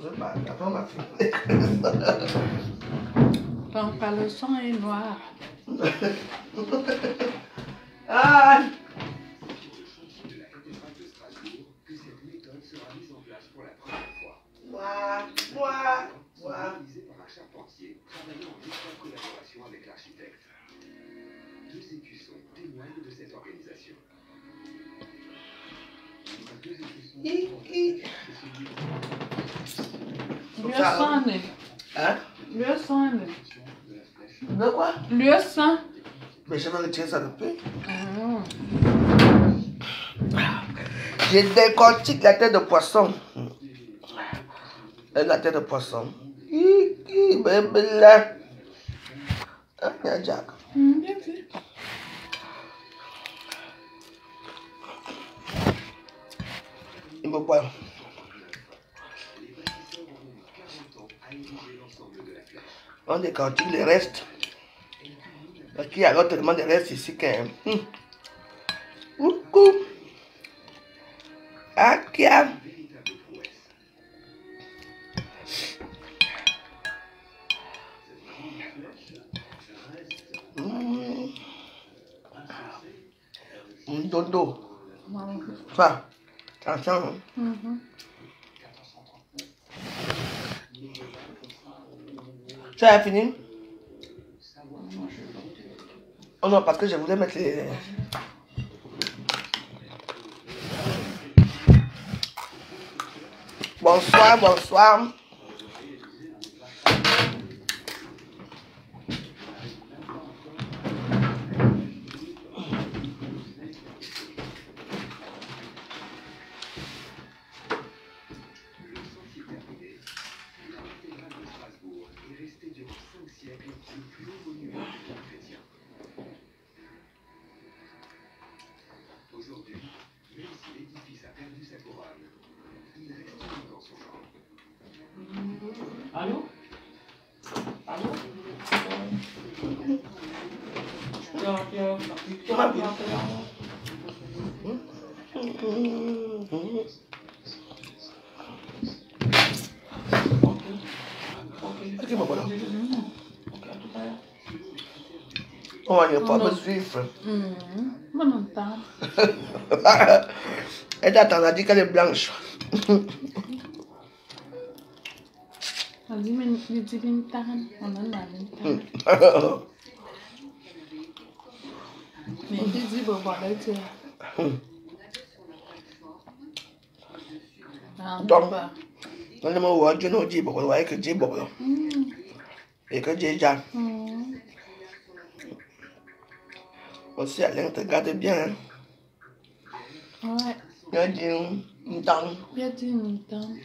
sais pas, après on m'a filmé. Donc, le sang est noir. Ah! Lieu sang. Hein? Lieu sang. De quoi? Lieu sang. Mais je vais retirer ça depuis. Ah. Je décortique la tête de poisson. Et la tête de poisson. Bébé là. Hein, il y a Jack. Bien vu. Il me voit. On décortique les restes. Parce qu'il y a alors tellement de restes ici quand même. Coucou. Akia. Dodo. Enfin, attention. Ça a fini? Oh non, parce que je voulais mettre les... Bonsoir, bonsoir. Allô? Allô? Ok, bon, voilà. On va pas me suivre. Bon temps. Elle a dit qu'elle est blanche. On dit une tanne. On en a une tanne. Mais tu dis, bon, voilà, tu donc, on ne me voit, je ne dis pas, on voit que j'ai bon. Et que j'ai déjà. Aussi, Alain te garde bien. Ouais. Il a dit une tanne. Il a dit une tanne.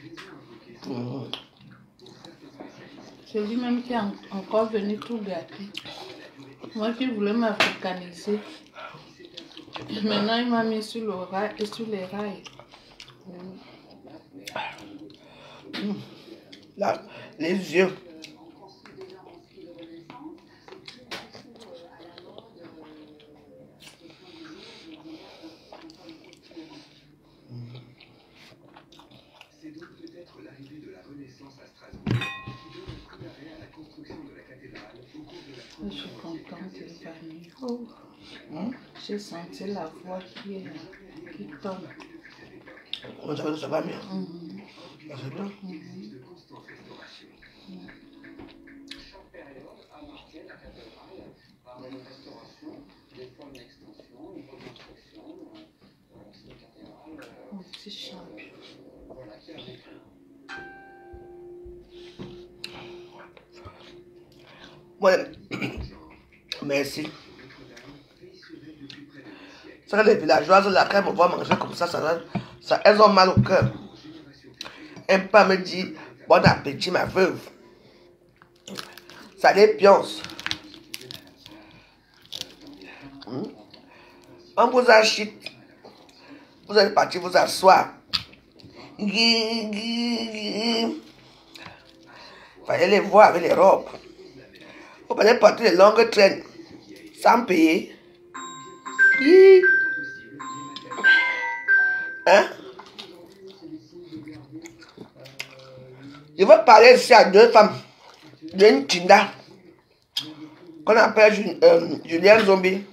C'est lui-même qui est encore venu tout gâter. Moi qui voulais m'africaniser. Maintenant, il m'a mis sur le rail et sur les rails. Là, les yeux. C'est donc peut-être l'arrivée de la Renaissance à Strasbourg qui donne un coup d'arrêt à la construction de la cathédrale au cours de la Je suis contente de venir. J'ai senti la voix qui tombe. Ça va bien. C'est bien. chaque période a marqué la cathédrale par une restauration, des fois une extension, une reconstruction. Cette cathédrale, Mon petit champion. voilà, qui a vécu. Ouais. Merci. Ça, les villageoises, là, quand elles me voient manger comme ça, elles ont mal au cœur. Un pas me dit bon appétit, ma veuve. Ça les pionce. On vous achète. Vous allez partir vous asseoir. Fallait les voir avec les robes. Vous allez partir les longues traînes sans payer. Hein? Je veux parler ici à deux femmes. D'une Tinda. Qu'on appelle Julien Zombie.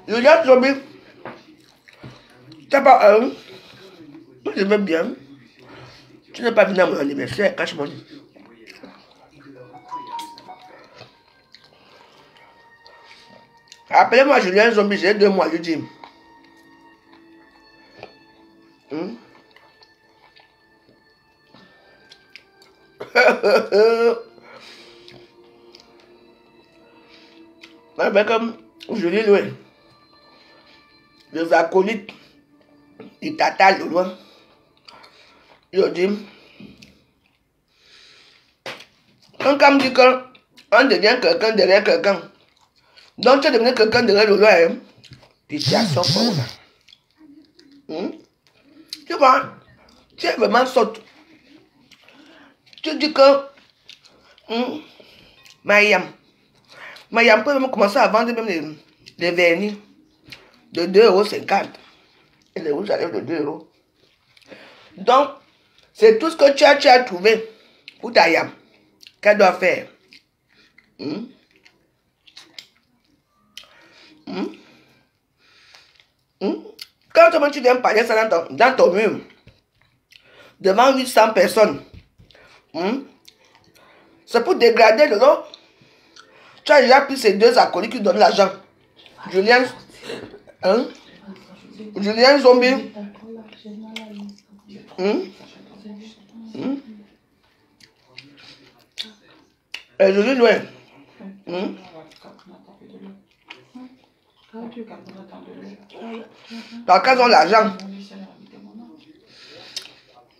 Julien Zombie. T'as pas un. Je veux bien. Tu n'es pas venu à mon anniversaire, cache-moi. Appelez-moi Julien Zombie, j'ai 2 mois, je dis. Avec Julie Loué, les acolytes, ils t'attendent de loin. Je dis, quand on dit qu'on devient quelqu'un derrière quelqu'un, donc tu deviens quelqu'un derrière le loin, situation pour là. Tu vois, tu es vraiment sotte. Tu dis que Mayam peut même commencer à vendre même les vernis de 2,50 €. Et les rouges arrivent de 2 €. Donc, c'est tout ce que tu as trouvé pour ta yam. Qu'elle doit faire. Quand tu viens parler ça dans ton mur, devant 800 personnes, c'est pour dégrader le lot. Tu as déjà pris ces 2 acolytes qui donnent l'argent. Julien Zombie. Et Julie Loué. Dans quels ont l'argent?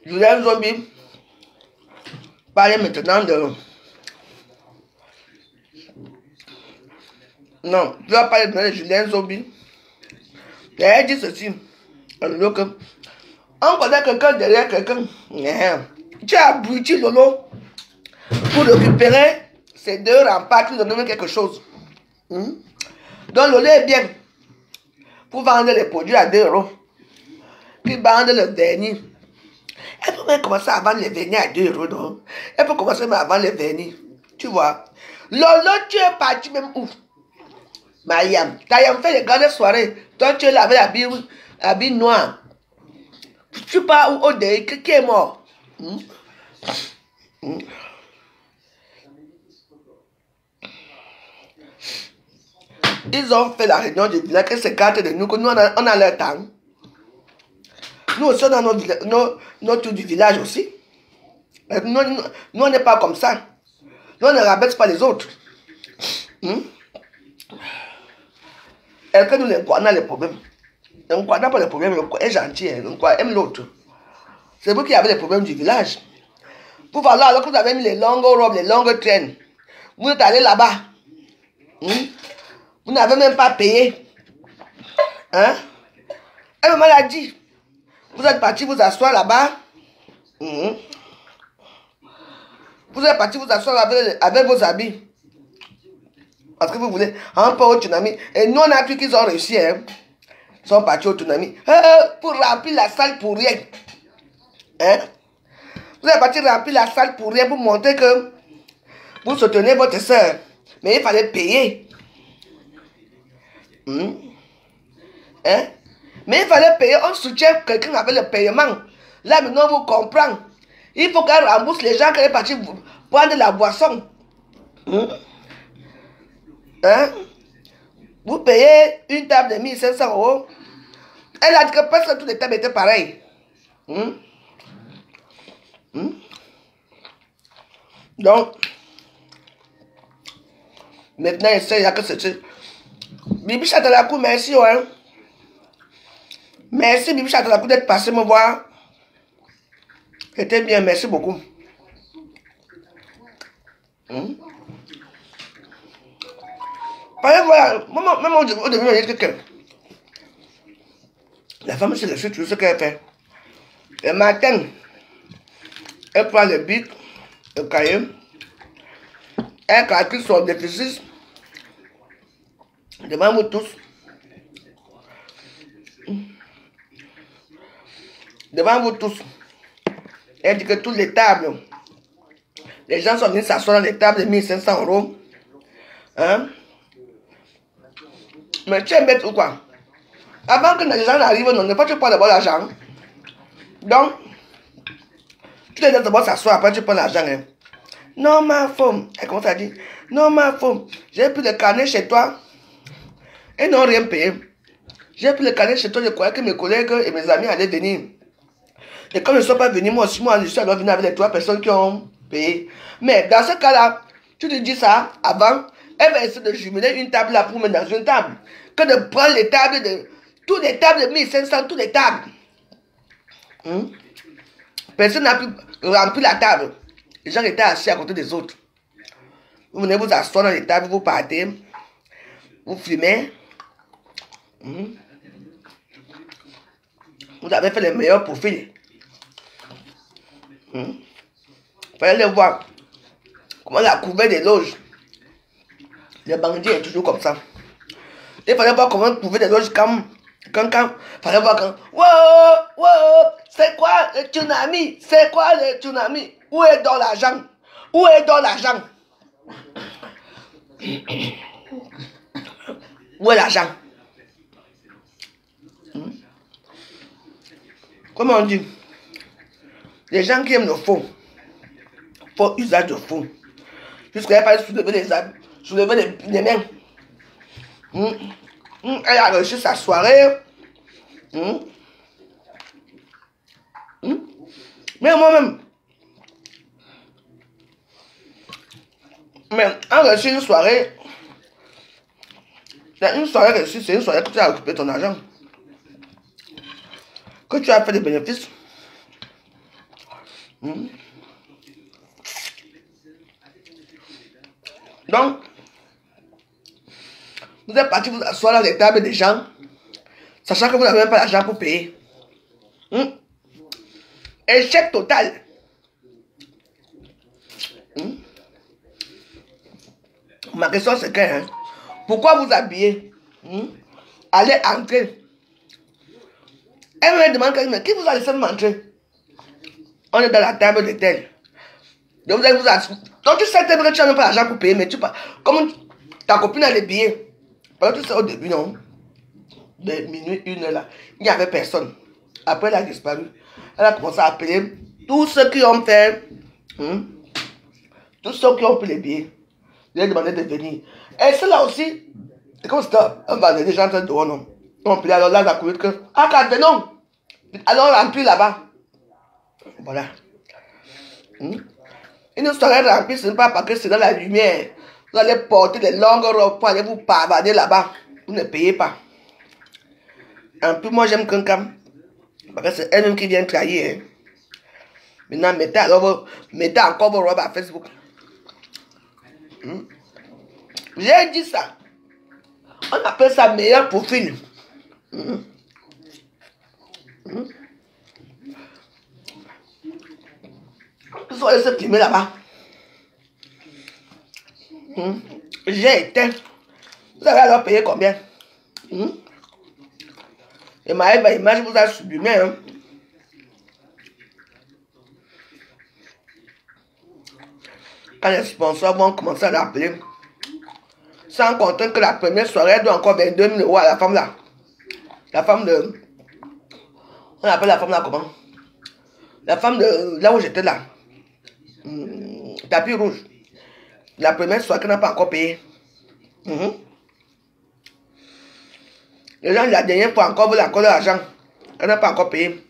Julien Zombie. Parlez maintenant de... Non, je vais parler de Julien Zombie. Elle dit ceci. On connaît quelqu'un derrière quelqu'un. Tu as abruti Lolo pour récupérer ces 2 remparts qui donnent quelque chose. Donc Lolo est bien pour vendre les produits à 2 €. Puis vendre le vernis. Elle peut même commencer à vendre les vernis à 2 €. Donc. Elle peut commencer même à vendre les vernis. Tu vois. Lolo, tu es parti même où? Mayam, t'as fait les grandes soirées. Toi, tu es là avec l'habit noir. Tu pars où au deuil? Qui est mort? Ils ont fait la réunion du village qui s'écarte de nous, que nous on a leur temps. Nous aussi on a nos tours du village aussi. Nous on n'est pas comme ça. Nous on ne rabaisse pas les autres. Et que nous on a les problèmes. On n'a pas les problèmes, on est gentil, on aime l'autre. C'est vous qui avez les problèmes du village. Pour voir là, alors que vous avez mis les longues robes, les longues traînes, vous êtes allé là-bas. Vous n'avez même pas payé. Elle me l'a dit. Vous êtes parti vous asseoir là-bas. Vous êtes parti vous asseoir avec vos habits. Parce que vous voulez un peu au tsunami. Et nous, on a cru qu'ils ont réussi. Ils sont partis au tsunami. Pour remplir la salle pour rien. Vous êtes parti remplir la salle pour rien, pour montrer que vous soutenez votre soeur. Mais il fallait payer. Mais il fallait payer. On soutient quelqu'un avec le paiement. Là, maintenant, vous comprenez. Il faut qu'elle rembourse les gens qui sont partis prendre la boisson. Vous payez une table de 1500 €. Elle a dit que presque toutes les tables étaient pareilles. Donc, maintenant, il y a que c'est... Bibi Chatalakou, merci. Merci, Bibi Chatalakou, d'être passé me voir. C'était bien, merci beaucoup. Voilà, même au début, on dit que la femme se laisse tout ce qu'elle fait. Le matin, elle prend le bic, le cahier, elle calcule son déficit devant vous tous. devant vous tous. Elle dit que toutes les tables, les gens sont venus s'asseoir dans les tables de 1500 €. Hein? Mais tu es bête ou quoi? Avant que les gens n'arrivent, non, ne pas tu prends d'abord l'argent. Donc, tu les laisses d'abord s'asseoir, après tu prends l'argent. Hein. Non, ma femme, elle commence à dire, non, ma femme, j'ai pris le carnet chez toi. Et n'ont rien payé. J'ai pris le carnet chez toi, je croyais que mes collègues et mes amis allaient venir. Et comme ils ne sont pas venus, moi aussi, je suis alors venu avec les 3 personnes qui ont payé. Mais dans ce cas-là, tu te dis ça avant, elle va essayer de jumeler une table là pour mettre dans une table. Que de prendre les tables de... Toutes les tables de 1500, toutes les tables. Personne n'a pu remplir la table. Les gens étaient assis à côté des autres. Vous venez vous asseoir dans les tables, vous partez. Vous fumez. Vous avez fait les meilleurs profils. Fallait les voir. Comment la couvert des loges. Les bandits est toujours comme ça. Il fallait voir comment couvert des loges quand fallait voir quand. Wow, c'est quoi le tsunami? C'est quoi le tsunami? Où est dans l'argent? Où est dans l'argent? Où est l'argent? Comment on dit? Les gens qui aiment le faux, faux usage de faux. Jusqu'à elle pas soulever les mains. Elle a reçu sa soirée. Mais moi-même, mais en reçu une soirée, une soirée reçue, c'est une soirée que tu as occupé ton argent. Que tu as fait des bénéfices. Donc, vous êtes parti vous asseoir dans les tables des gens, sachant que vous n'avez même pas l'argent pour payer. Échec total. Ma question c'est que, pourquoi vous habiller? Allez entrer. Elle me demande, mais qui vous a laissé m'entrer? On est dans la table de tel. Donc vous allez vous asseoir. Donc tu sais que tu n'as même pas l'argent pour payer, mais tu pas. Comme ta copine a les billets. Parce que tu sais au début, non? De minuit, 1 heure là, il n'y avait personne. Après elle a disparu. Elle a commencé à appeler tous ceux qui ont fait. Tous ceux qui ont pris les billets. Je lui ai demandé de venir. Et c'est là aussi. Et comme c'était un vendredi, les gens étaient dehors, non? On prie alors là, la couverte que. Ah, quand non! Alors on remplit là-bas. Voilà. Une soirée remplie, ce n'est pas parce que c'est dans la lumière. Vous allez porter des longues robes pour aller vous pavader là-bas. Vous ne payez pas. En plus, moi j'aime quelqu'un. Parce que c'est elle-même qui vient trahir. Maintenant, mettez encore vos robes à Facebook. J'ai dit ça. On appelle ça meilleur profil. Ils sont allés se filmer là-bas. J'ai été. Vous allez alors payer combien? Et ma image vous a sublimé. Hein? Quand les sponsors vont commencer à l'appeler, sans compter que la première soirée doit encore 22 000 € à la femme là. La femme de... On appelle la femme là comment? La femme de là où j'étais là. Tapis rouge. La première soirée qu'elle n'a pas encore payé. Les gens, la dernière fois encore, veulent encore l'argent. Elle n'a pas encore payé.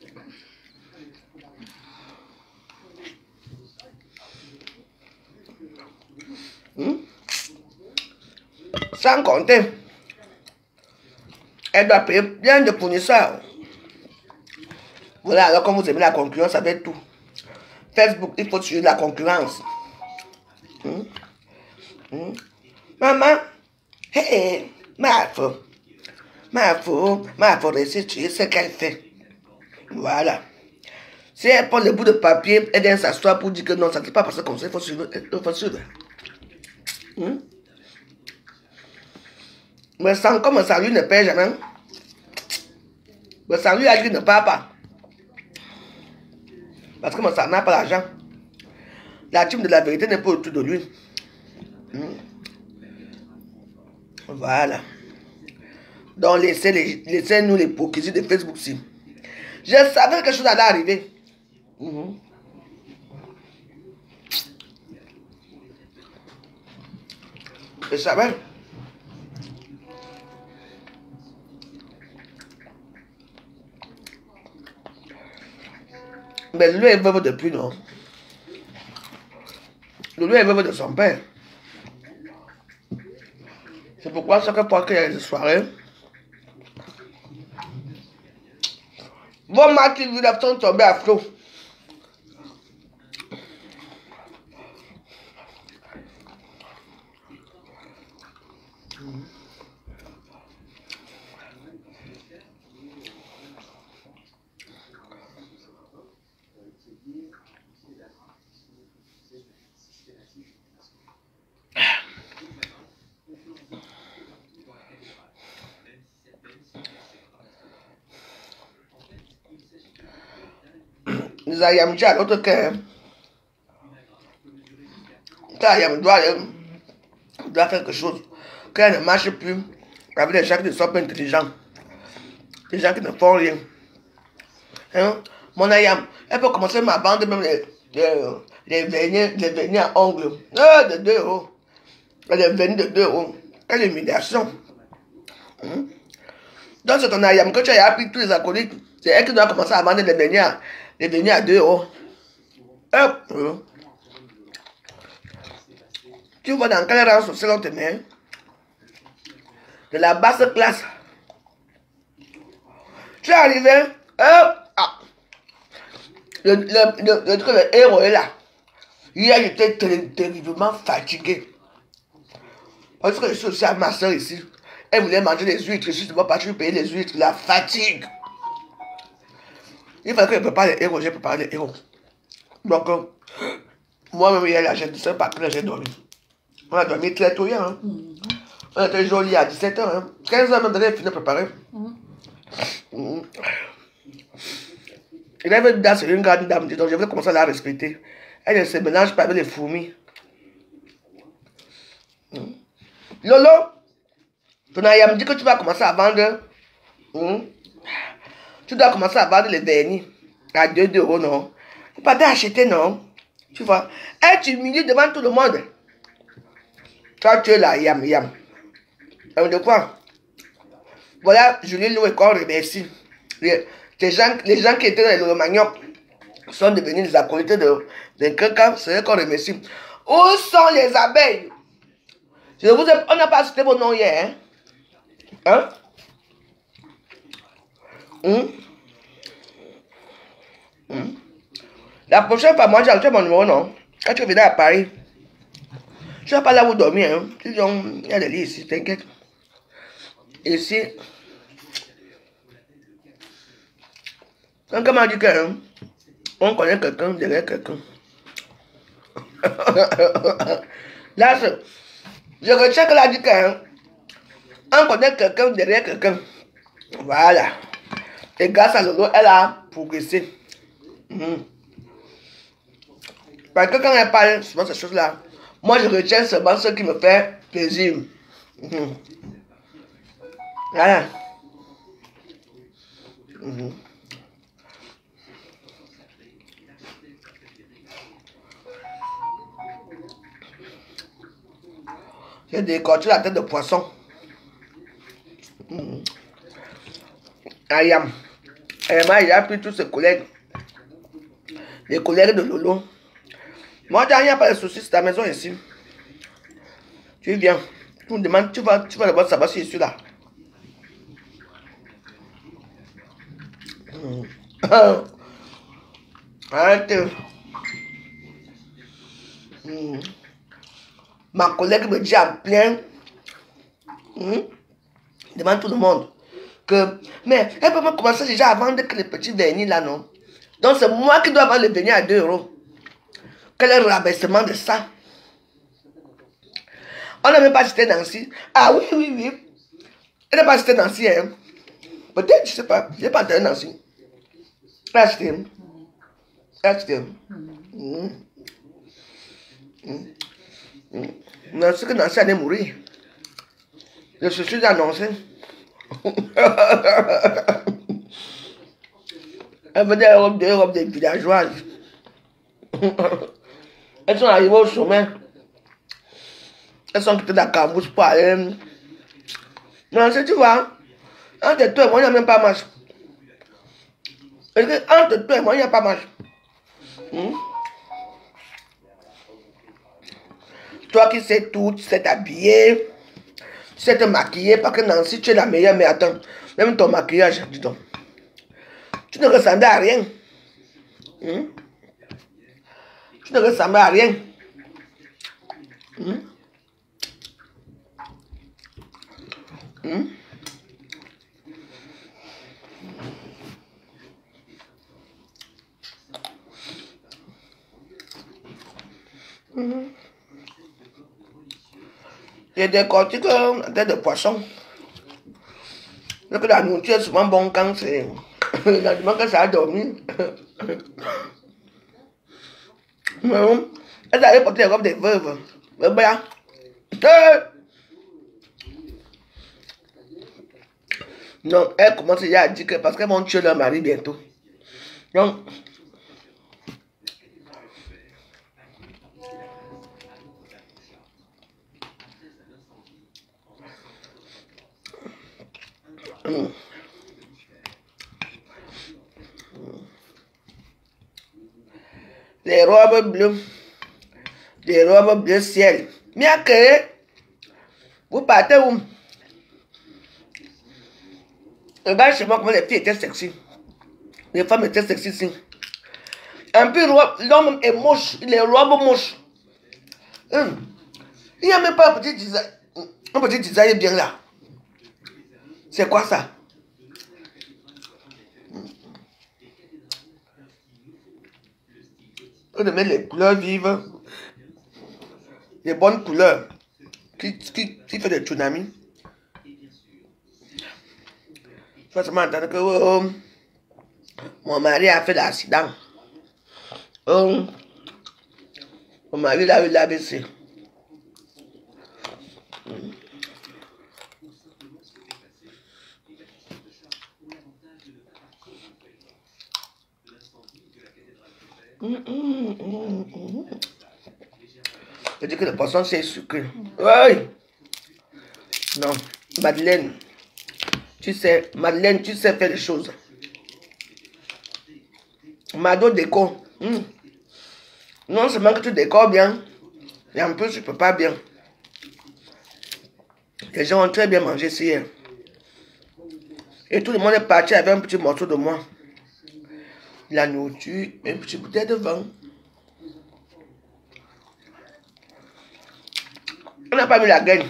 Sans compter, elle doit payer bien de fournisseurs. Voilà, alors quand vous aimez la concurrence avec tout. Facebook, il faut suivre la concurrence. Maman, hey, ma faut restituer ce qu'elle fait. Voilà. Si elle prend le bout de papier, elle vient s'asseoir pour dire que non, ça ne s'est pas passé comme ça, il faut suivre. Mais sans comme un salut ne paie jamais. Le salut à lui ne part pas. Parce que ça n'a pas l'argent. La team de la vérité n'est pas autour de lui. Voilà. Donc laissez-nous l'hypocrisie de Facebook si. Je savais que quelque chose allait arriver. Je savais. Mais lui est veuve depuis, non? Lui est veuve de son père. C'est pourquoi chaque fois qu'il y a des soirées, vos marques qui sont tombées à flot. Les ayam à l'autre cœur. Quand ayam doit faire quelque chose, quand elle ne marche plus, avec des gens qui ne sont pas intelligents, des gens qui ne font rien. Hein? Mon ayam, elle peut commencer à vendre même les vernis à ongles. De 2 euros. Les vernis de 2 euros. Quelle humiliation. Donc c'est ton ayam que tu as appris tous les acolytes. C'est elle qui doit commencer à vendre les vernis à 2 euros. Tu vois dans quel rang social on te met? De la basse classe. Tu es arrivé. Le héros est là. Hier, j'étais terriblement fatigué. Parce que je suis aussi à ma soeur ici. Elle voulait manger les huîtres. Je suis parti payer les huîtres. La fatigue. Il fallait que je prépare les héros. J'ai préparé les héros. Donc, moi-même, hier, je ne sais pas quand j'ai dormi. On a dormi très tôt hier. Hein. On était joli à 17h. Hein. 15h, même, on fini de préparer. Il avait dit, c'est une grande dame. Donc, je vais commencer à la respecter. Elle ne se mélange pas avec les fourmis. Lolo, ton ayam dit que tu vas commencer à vendre. Tu dois commencer à vendre les vernis à 2 euros, non? Tu ne peux pas acheter, non? Tu vois? Et tu humilies devant tout le monde. Toi, tu es là, yam. De quoi? Voilà, Julie Lou et qu'on remercie. Les gens qui étaient dans le manioc sont devenus des acolytes de quelqu'un, c'est eux qu'on remercie. Où sont les abeilles? On n'a pas cité vos noms hier. Hein? La prochaine fois, moi, j'ai ajouté mon numéro, non? Quand tu viens à Paris, je ne vais pas là où dormir. Hein? Il y a des lits ici, t'inquiète. Ici, quand on dit qu'on connaît quelqu'un derrière quelqu'un. Là, je retiens que la dit qu'on connaît quelqu'un derrière quelqu'un. Voilà. Et grâce à Lolo, elle a progressé. Parce que quand elle parle souvent ces choses-là, moi je retiens seulement ce qui me fait plaisir. Voilà. J'ai décorté la tête de poisson. Ayam. Ayam, il a pris tous ses collègues. Les collègues de Lolo. Moi, il n'y a pas de soucis, c'est ta maison ici. Tu viens. Tu me demandes, tu vas d'abord savoir si je suis là. Arrête. Ma collègue me dit en plein. Demande tout le monde. Que, mais elle peut pas commencer déjà à vendre que les petits vernis là, non? Donc c'est moi qui dois vendre les vernis à 2 euros. Quel est le rabaissement de ça? On n'a même pas cité Nancy. Ah oui. Elle n'a pas cité Nancy, hein? Peut-être, je ne sais pas. Je n'ai pas entendu Nancy. Elle a cité. Est-ce Nancy que Nancy allait mourir. Je suis annoncé. Elle veut des robes de villageoises. Elles sont arrivées au sommet. Elles sont quittées la cambouche pour aller. Non, si tu vois, entre toi et moi, il n'y a même pas marche. Entre toi et moi, il n'y a pas marche. Toi qui sais tout, tu sais t'habiller, tu sais te maquiller, parce que Nancy, tu es la meilleure, mais attends, même ton maquillage, dis donc, tu ne ressemblais à rien. Tu ne ressemblais à rien. J'ai décortiqué la tête de poisson. Donc la nourriture est souvent bonne quand c'est le que ça a dormi. Elle allait porter les robes des veuves. Non, elle commence déjà à dire que parce qu'elles vont tuer leur mari bientôt. Donc, les robes bleues, des robes bleu ciel. Bien que vous partez où? Regarde chez moi comment les filles étaient sexy. Les femmes étaient sexy ici. Un peu l'homme est moche, les robes moches. Il n'y a même pas un petit design bien là. C'est quoi ça? On met les couleurs vives, les bonnes couleurs qui fait des tsunamis. Je vais seulement entendre que mon mari a fait l'accident. Mon mari a eu l'AVC. Je dis que le poisson c'est sucré. Oui. Non, Madeleine, tu sais faire les choses. Mado décore. Non seulement que tu décores bien, et en plus tu peux pas bien. Les gens ont très bien mangé ici. Et tout le monde est parti avec un petit morceau de moi. La nourriture, un petit bouteille de vin. On n'a pas mis la graine.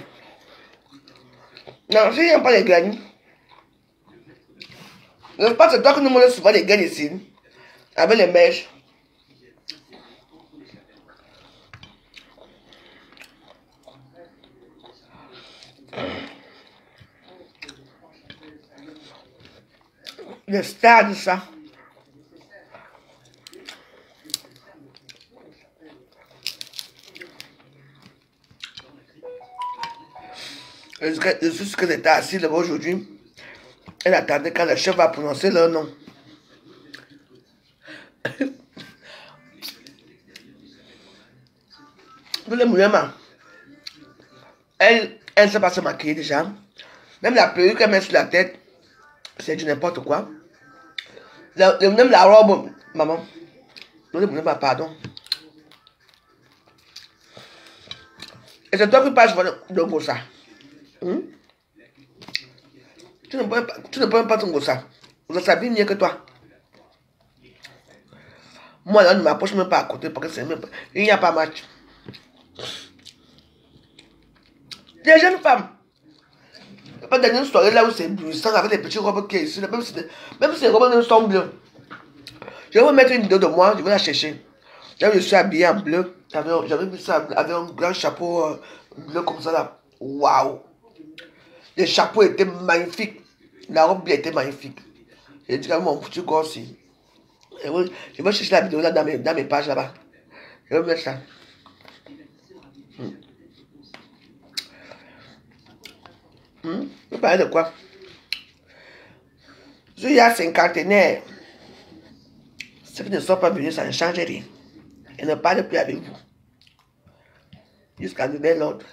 Non, s'il n'y a pas les graines. Je pense que c'est toi qui nous montres souvent les graines ici. Avec les mèches. Le stade, ça. Le souci que j'étais assis là-bas aujourd'hui, elle attendait quand le chef va prononcer leur nom. Vous les moulins, elle ne sait pas se maquiller déjà. Même la perruque qu'elle met sur la tête, c'est du n'importe quoi. Même la robe, maman. Vous les moulins, pardon. Et c'est toi qui passes de Gossa. Tu ne peux pas ton Gossa. Vous savez mieux que toi. Moi, là, ne m'approche même pas à côté parce que c'est même pas. Il n'y a pas match. Des jeunes femmes. Pas dans une soirée là où c'est bruissant avec les petites robes qui sont ici. Même si les robes sont bleues. Je vais vous mettre une vidéo de moi, je vais la chercher. Je suis habillée en bleu. J'avais mis ça avec un grand chapeau bleu comme ça là. Waouh! Le chapeau était magnifique. La robe était magnifique. J'ai dit à mon petit gosse aussi. Je vais chercher la vidéo là dans mes pages là-bas. Je vais mettre ça. Vous parlez de quoi? Je suis à cinquantenaire. Ceux qui ne sont pas venus, ça ne change rien. Et ne parle plus avec vous. Jusqu'à nouvel ordre.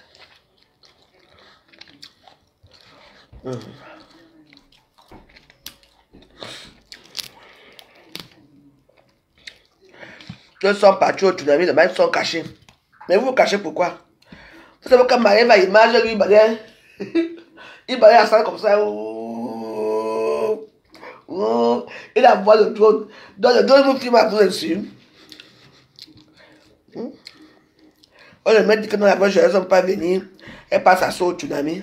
Ils sont partis au tsunami, les mains sont cachés. Mais vous vous cachez pourquoi? Vous savez quand Marie va image, lui, il balait la salle comme ça. Il a voix le drone. Donc le drone vous filme à vous dessus. On le met dit que dans la voie, je ne sont pas venir. Elle passe à au tsunami.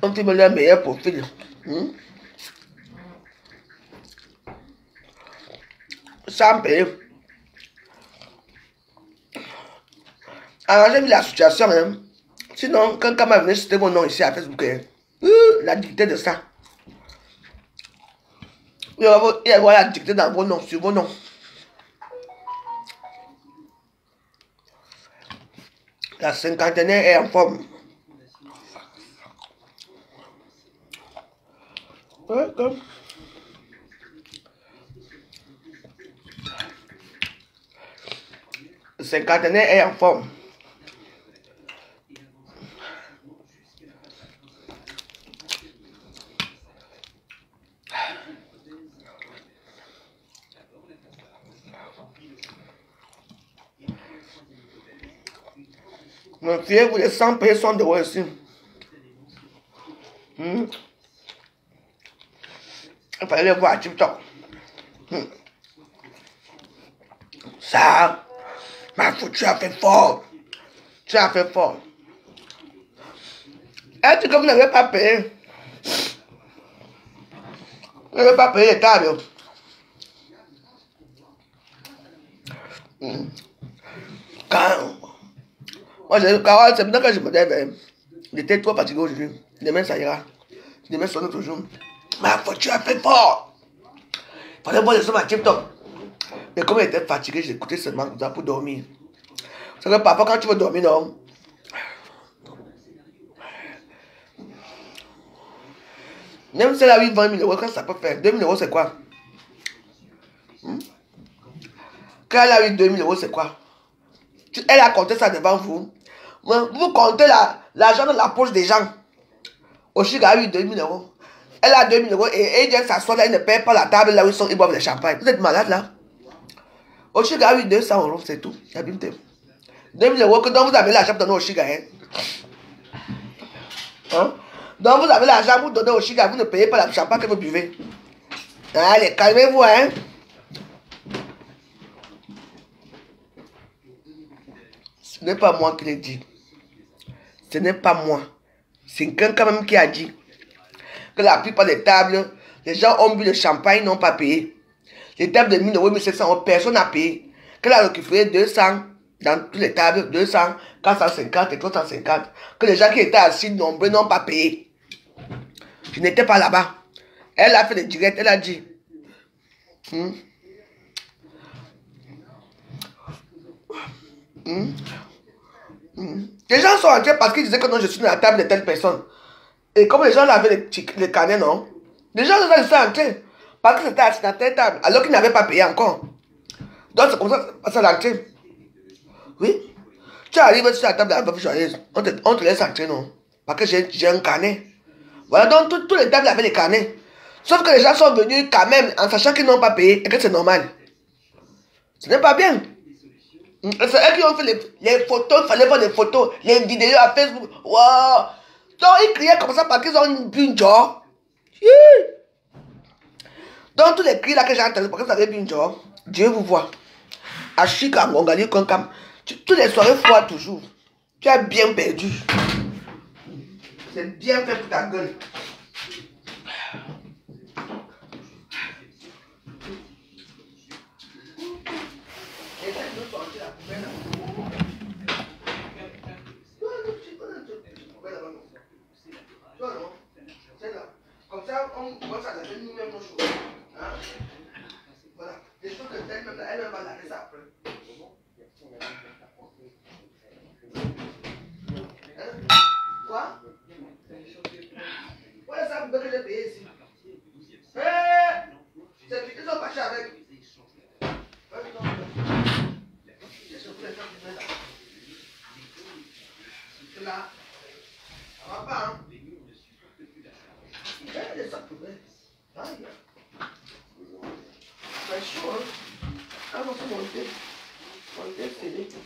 On filme leur meilleur profil. Sans payer. Alors j'ai vu la situation. Hein. Sinon, quand Kama venait citer mon nom ici à Facebook, la dictée de ça. Il va y avoir la dictée dans vos noms, sur vos noms. La cinquantenaire est en forme. Ouais, comme. Le cinquantenaire est en forme. Mon fier, vous les 100 personnes de ici. Il fallait les voir à TikTok. Ça, ma faute, tu as fait fort. Tu as fait fort. Est-ce que vous n'avez pas payé? Vous n'avez pas payé les tables. Quand moi, c'est maintenant que je me lève. J'étais trop fatigué aujourd'hui. Demain, ça ira. Demain, c'est un autre jour. Ma faute, tu as fait fort. Il fallait voir les hommes à TikTok. Mais comme j'étais fatigué, j'écoutais seulement ça pour dormir. C'est que parfois, quand tu veux dormir, non. Même si elle a eu 20 000 €, quand ça peut faire 2 000 €, c'est quoi? Quand elle a eu 2 000 €, c'est quoi? Elle a compté ça devant vous. Vous comptez l'argent dans la poche des gens. Oshiga a eu 2 000 €. Elle a 2 000 € et elle s'assoit là, elle ne paye pas la table là où ils boivent le champagne. Vous êtes malade là? Oshiga a eu 200 €, c'est tout. 2 000 € que donc vous avez l'argent pour donner au Oshiga. Hein? Donc vous avez l'argent pour donner au Oshiga, vous ne payez pas le champagne que vous buvez. Allez, calmez-vous, hein? Ce n'est pas moi qui l'ai dit. Ce n'est pas moi. C'est quelqu'un même qui a dit que la plupart des tables, les gens ont bu le champagne, n'ont pas payé. Les tables de 1 000 €, 1 700 €, personne n'a payé. Qu'elle a récupéré 200 dans toutes les tables, 200, 450 et 350. Que les gens qui étaient assis nombreux n'ont pas payé. Je n'étais pas là-bas. Elle a fait des directs, elle a dit. Les gens sont entrés parce qu'ils disaient que non, je suis dans la table de telle personne. Et comme les gens avaient les carnets, non? Les gens sont entrés parce que c'était assis dans telle table, alors qu'ils n'avaient pas payé encore. Donc c'est comme ça que ça s'est entré. Oui. Tu arrives sur la table de la veuve joyeuse, on te laisse entrer, non? Parce que j'ai un carnet. Voilà, donc tous les tables avaient les carnets. Sauf que les gens sont venus quand même en sachant qu'ils n'ont pas payé et que c'est normal. Ce n'est pas bien. C'est eux qui ont fait les photos, il fallait voir les photos, les vidéos à Facebook. Wow. Donc ils criaient comme ça parce qu'ils ont bu une joie. Donc tous les cris là que j'ai entendus parce que vous avez bu une joie, Dieu vous voit. À Chica, Mongali, Konkam, toutes les soirées froides toujours. Tu as bien perdu. C'est bien fait pour ta gueule. Comme ça, on commence à laver nous-mêmes nos choses. Hein? Elle va laver ça après. Quoi? Ouais, ça vous que j'ai payé ici. Ils sont fâchés avec. Là. Ça va pas, hein? Les sacs poubelles. Aïe. C'est chaud, hein? Ah, on peut monter. Monter, c'est vite.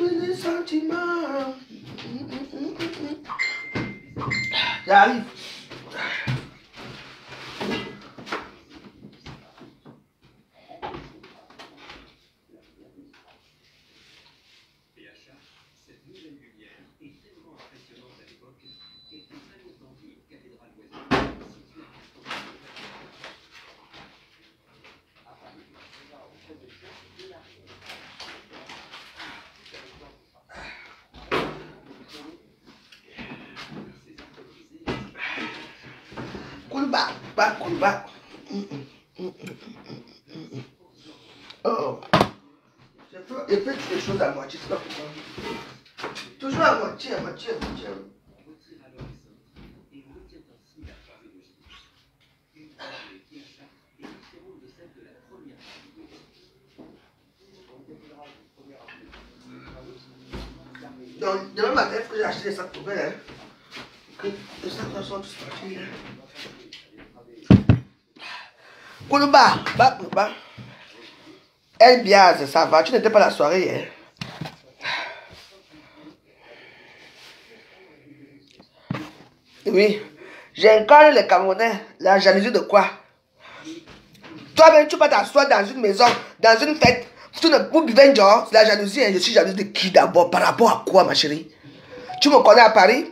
Des sentiments. J'arrive. Coulba. Oh. Je fais toutes les choses à moitié, c'est pas pourquoi. Toujours à moitié. Donc, demain matin, il faut que j'achète des sacs poubelles, hein. Que les sacs sont tous partis. Koulouba, El Biaz, ça va, tu n'étais pas la soirée hier. Oui, j'incarne les Camerounais, la jalousie de quoi? Toi-même, tu vas t'asseoir dans une maison, dans une fête, vous buvez un genre, c'est la jalousie, hein. Je suis jalouse de qui d'abord? Par rapport à quoi, ma chérie? Tu me connais à Paris?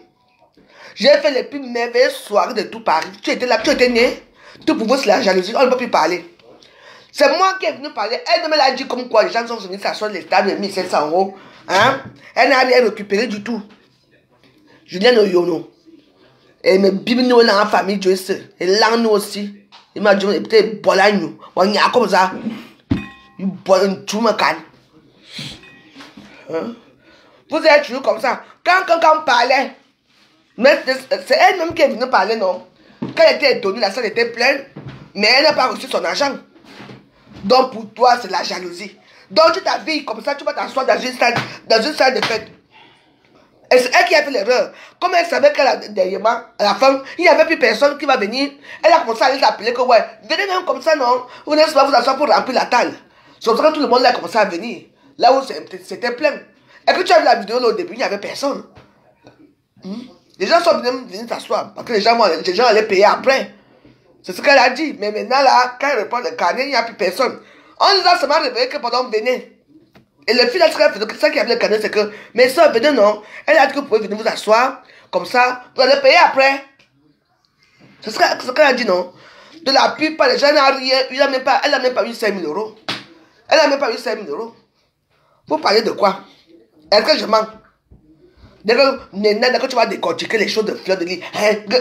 J'ai fait les plus merveilleuses soirées de tout Paris. Tu étais là, tu étais né. Tout pour vous, c'est la jalousie. On ne peut plus parler. C'est moi qui est venu parler. Elle ne me l'a dit comme quoi les gens sont venus s'asseoir les tables de 1500 €. Hein? Elle n'a rien récupéré du tout. Julien Oyono. Et me bibino dans la famille, Dieu sait. Et là, nous aussi. Il m'a dit, peut-être, voilà, nous. On y a comme ça. Il boit un tout me canne. Vous êtes toujours comme ça. Quand on parlait, mais c'est elle-même qui est venue parler, non? Quand elle était étonnée, la salle était pleine, mais elle n'a pas reçu son argent. Donc pour toi, c'est la jalousie. Donc tu t'habilles comme ça, tu vas t'asseoir dans une salle de fête. Et c'est elle qui a fait l'erreur. Comme elle savait qu'elle derrière, à la fin, il n'y avait plus personne qui va venir. Elle a commencé à les appeler que ouais, venez même comme ça, non? Vous n'êtes pas vous asseoir pour remplir la table. C'est pour ça que tout le monde a commencé à venir. Là où c'était plein. Et que tu as vu la vidéo là, au début, il n'y avait personne. Les gens sont venus s'asseoir parce que les gens allaient payer après. C'est ce qu'elle a dit. Mais maintenant, là, quand elle reprend le carnet, il n'y a plus personne. On nous a seulement réveillé que pendant venez. Et le fil, ça qui avait le carnet, c'est que mes soeurs, venez, non. Elle a dit que vous pouvez venir vous asseoir. Comme ça, vous allez payer après. C'est ce qu'elle a dit, non. De la plupart, les gens n'ont rien. Elle n'a même pas eu 5 000 €. Elle n'a même pas eu 5 000 €. Vous parlez de quoi? Est-ce que je mens? Dès que tu vas décortiquer les choses de fleurs de lis,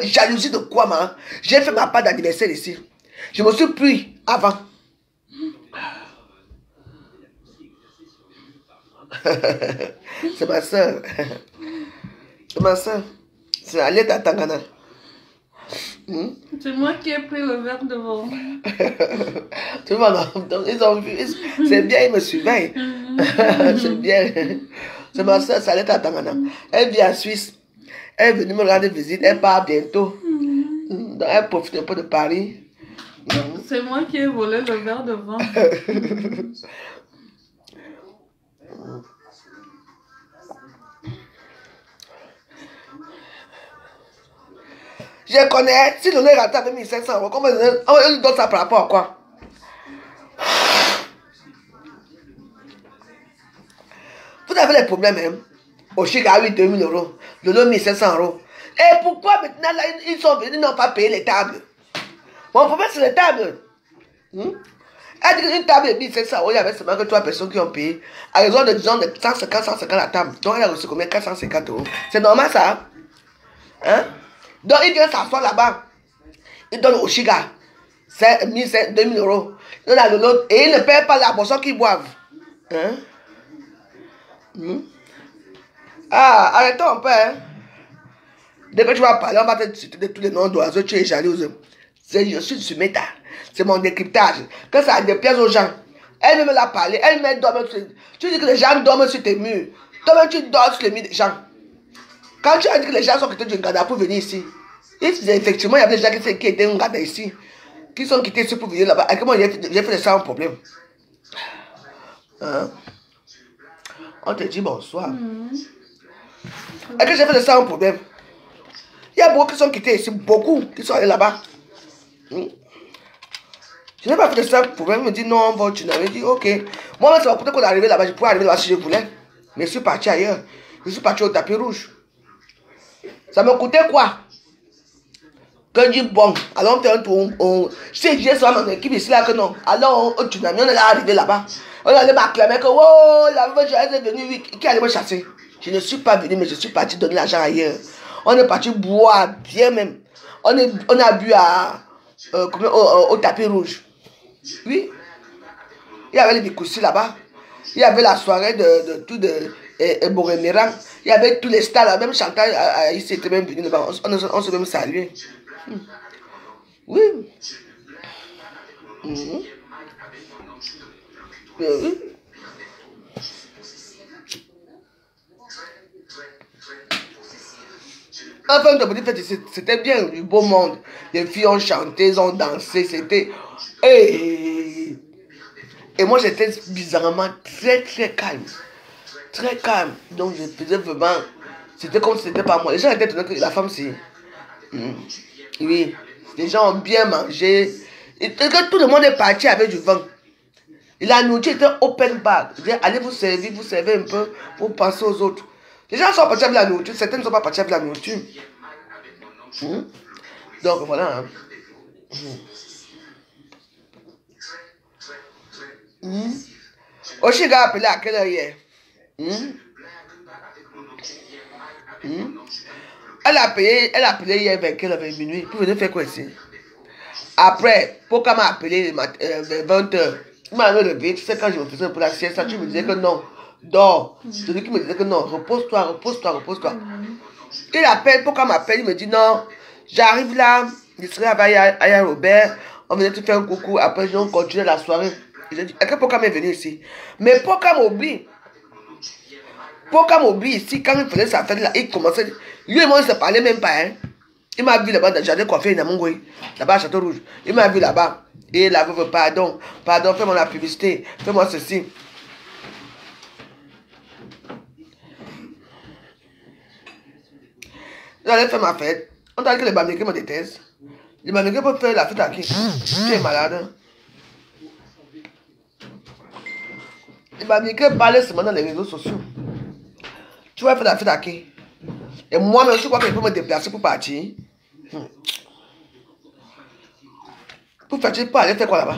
jalousie de quoi, man? J'ai fait ma part d'anniversaire ici. Je me suis pris avant. C'est ma soeur. C'est ma soeur. C'est Aliette à Tangana. C'est moi qui ai pris le verre devant. Tout le monde, ils ont vu. C'est bien, ils me suivaient. C'est bien. C'est ma soeur, c'est Aliette à Tangana. Elle vit en Suisse. Elle est venue me rendre visite. Elle part bientôt. Donc, elle profite un peu de Paris. C'est moi qui ai volé le verre devant. Je connais, si l'on est rentré avec 1500 €, comment on lui donne ça par rapport à quoi? Vous avez les problèmes, hein? Au Chic a eu 2000 €, le lot 1500 €. Et pourquoi maintenant là, ils sont venus, ils n'ont pas payé les tables? Mon problème, c'est les tables. Elle dit qu'une table de 1500 €, il y avait seulement que 3 personnes qui ont payé. À raison de, disons, de 150 la table. Donc elle a reçu combien? 450 €. C'est normal ça? Hein? Donc il vient s'asseoir là-bas. Il donne au Chiga 1 2000 euros. Il donne à l'autre et il ne paie pas la boisson qu'ils boivent. Hein? Ah, arrêtons un peu. Hein? Dès que tu vas parler, on va te citer tous les noms d'oiseaux, tu es jalouse. Je suis sur Meta. C'est mon décryptage. Quand ça déplaise aux gens, elle-même l'a parlé, elle-même dorme sur... Tu dis que les gens dorment sur tes murs. Toi-même, tu dors sur les murs des gens. Quand tu as dit que les gens sont quittés du Ghana pour venir ici, effectivement, il y avait des gens qui étaient au Ghana ici, qui sont quittés ici pour venir là-bas. Avec moi, j'ai fait ça un problème. Hein? On te dit bonsoir. Est-ce que j'ai fait ça un problème? Il y a beaucoup qui sont quittés ici, beaucoup qui sont allés là-bas. Je n'ai pas fait de ça pour me dire non, bon, tu n'avais dit ok. Moi, c'est peut-être qu'on est arrivé là-bas, je pourrais arriver là-bas si je voulais. Mais je suis parti ailleurs. Je suis parti au tapis rouge. Ça me coûtait quoi? Que je dis bon, allons faire un tour. Si j'ai ça mon équipe ici là que non. Alors, tu n'as on est arrivé là-bas. On allait m'acclamer que oh, la veuve est venue, oui, qui allait me chasser. Je ne suis pas venu, mais je suis parti donner l'argent ailleurs. On est parti boire bien même. On a bu au tapis rouge. Oui. Il y avait les Bikoussi là-bas. Il y avait la soirée de tout de Boréméran. Il y avait tous les stars là. Même Chantal ici était même venu là-bas. On s'est même salué. Oui. Oui. Enfin, de petite fête, c'était bien du beau monde. Les filles ont chanté, ils ont dansé, c'était... Et moi, j'étais bizarrement très, très calme. Très calme. Donc, je faisais vraiment... C'était comme si c'était pas moi. Les gens étaient étonnés que la femme, c'est... Oui. Les gens ont bien mangé. Et que tout le monde est parti avec du vin. Et la nourriture était open bar. Allez vous servir, vous servez un peu pour penser aux autres. Les gens sont partis avec la nourriture, certains ne sont pas partis avec la nourriture. Donc voilà. Oshiga a appelé à quelle heure hier? Elle a appelé hier vers quelle heure? Vers minuit. Pour venir faire quoi ici? Après, Poka m'a appelé vers 20h. Il m'a levé, tu sais, quand je me faisais pour la sieste, tu me disais que non. Dors. Celui qui me disait que non, repose-toi, repose-toi, repose-toi. Il appelle, pourquoi m'appelle, il me dit non, j'arrive là, je serai avec Aya Robert, on venait te faire un coucou, après on continue la soirée. J'ai dit, est-ce que Poka m'est venu ici? Mais Poka m'oublie. Poka m'oublie ici, quand il faisait sa fête là, il commençait, lui et moi on ne se parlait même pas, hein. Il m'a vu là-bas dans le jardin coiffé Namongoy, là-bas à Château Rouge. Il m'a vu là-bas. Et la veuve, pardon, fais-moi la publicité, fais-moi ceci. J'allais faire ma fête. On t'a dit que les Bamileke me détestent. Les Bamileke peuvent faire la fête à qui? Tu es malade. Les Bamileke parlent seulement dans les réseaux sociaux. Tu vas faire la fête à qui? Et moi-même, je crois que je peux me déplacer pour partir. Pour faire, tu peux aller faire quoi là-bas?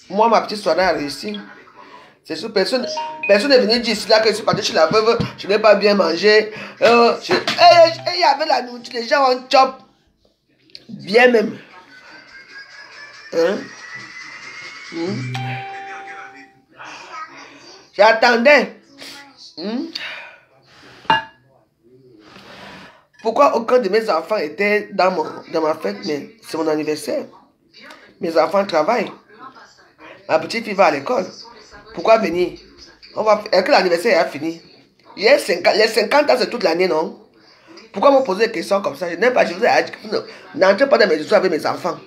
Moi, ma petite soirée a réussi. C'est sûr, personne n'est venu dire ici là que je suis parti chez la veuve, je n'ai pas bien mangé. Il y avait la nourriture, les gens ont chop. Bien même. J'attendais. Pourquoi aucun de mes enfants était dans ma fête? Mais c'est mon anniversaire. Mes enfants travaillent. Ma petite fille va à l'école. Pourquoi venir? Est-ce que l'anniversaire est fini? Les 50 ans, c'est toute l'année, non? Pourquoi me poser des questions comme ça? Je n'aime pas, je vous ai dit, n'entrez pas dans mes histoires avec mes enfants.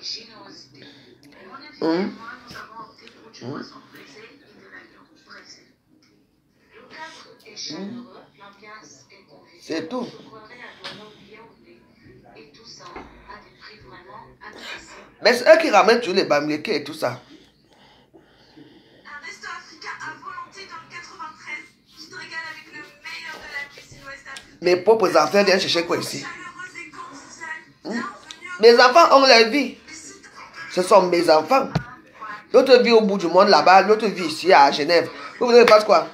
C'est tout. Mais c'est eux qui ramènent tous les Bamileke et tout ça. Mes propres enfants viennent chercher quoi ici? Mes enfants ont leur vie. Ce sont mes enfants. L'autre vit au bout du monde là-bas, l'autre vit ici à Genève. Vous voulez pas quoi?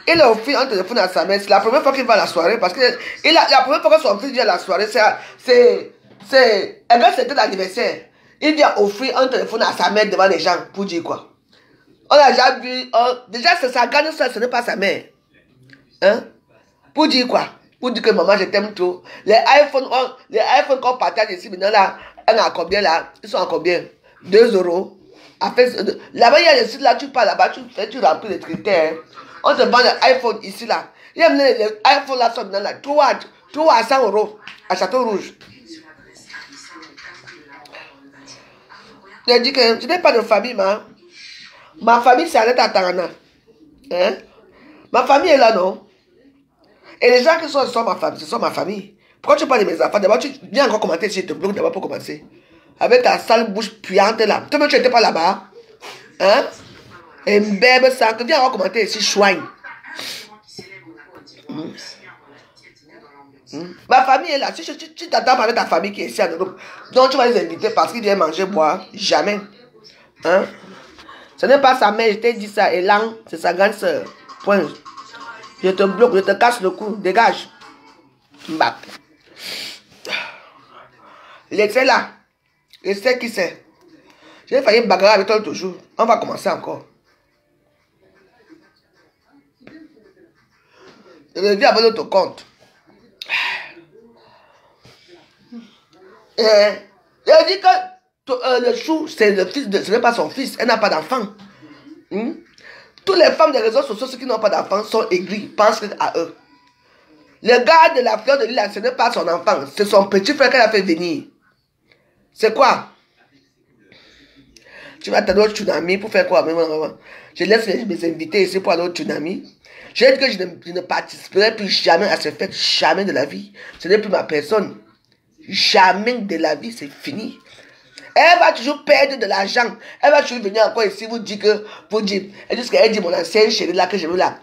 Il a offert un téléphone à sa mère. C'est la première fois qu'il va à la soirée. Parce que la première fois que son fils vient à la soirée, c'est c'était l'anniversaire. Il vient offrir un téléphone à sa mère devant les gens. Pour dire quoi? On a déjà vu. Déjà, c'est sa grande soeur, ce n'est pas sa mère. Hein? Pour dire quoi? Pour dire que maman, je t'aime trop. Les iPhones qu'on partage ici maintenant là, on a combien là? Ils sont à combien? 2 euros. Là-bas, il y a le site là, tu pars là-bas, tu remplis les critères. On te vend l'iPhone ici là. Il y a les iPhones là, sont maintenant là. 3 à 100 euros à Château Rouge. Je dis que je n'ai pas de famille, ma famille c'est à Tarana. Hein? Ma famille est là, non? Et les gens qui sont ma famille, ce sont ma famille. Pourquoi tu parles de mes enfants? D'abord, tu viens encore commenter si je te bloque d'abord pour commencer. Avec ta sale bouche puante là. Toi-même, tu n'étais pas là-bas. Hein? Et bébé ça, tu viens encore commenter ici, chouin. Ma famille est là. Si tu t'attends avec ta famille qui est ici en Europe, donc tu vas les inviter parce qu'ils viennent manger, boire. Jamais. Hein? Ce n'est pas sa mère, je t'ai dit ça. Elan, c'est sa grande soeur. Point. Je te bloque, je te casse le cou. Dégage. Mbap. Laissez là. Je sais qui c'est. J'ai failli bagarrer avec toi toujours. On va commencer encore. Je reviens avec l'autre compte. Je dis que le chou, c'est le fils de... Ce n'est pas son fils. Elle n'a pas d'enfant. Toutes les femmes des réseaux sociaux, ceux qui n'ont pas d'enfant, sont aigris. Pensent à eux. Le gars de la fleur de l'île, ce n'est pas son enfant. C'est son petit frère qu'elle a fait venir. C'est quoi? Tu vas t'aller au tsunami pour faire quoi? Je laisse mes invités ici pour aller au tsunami. J'ai dit que je ne participerai plus jamais à ce fait. Jamais de la vie. Ce n'est plus ma personne. Jamais de la vie, c'est fini. Elle va toujours perdre de l'argent. Elle va toujours venir encore ici, vous dire que... Elle dit mon ancien chéri là que j'ai vu là.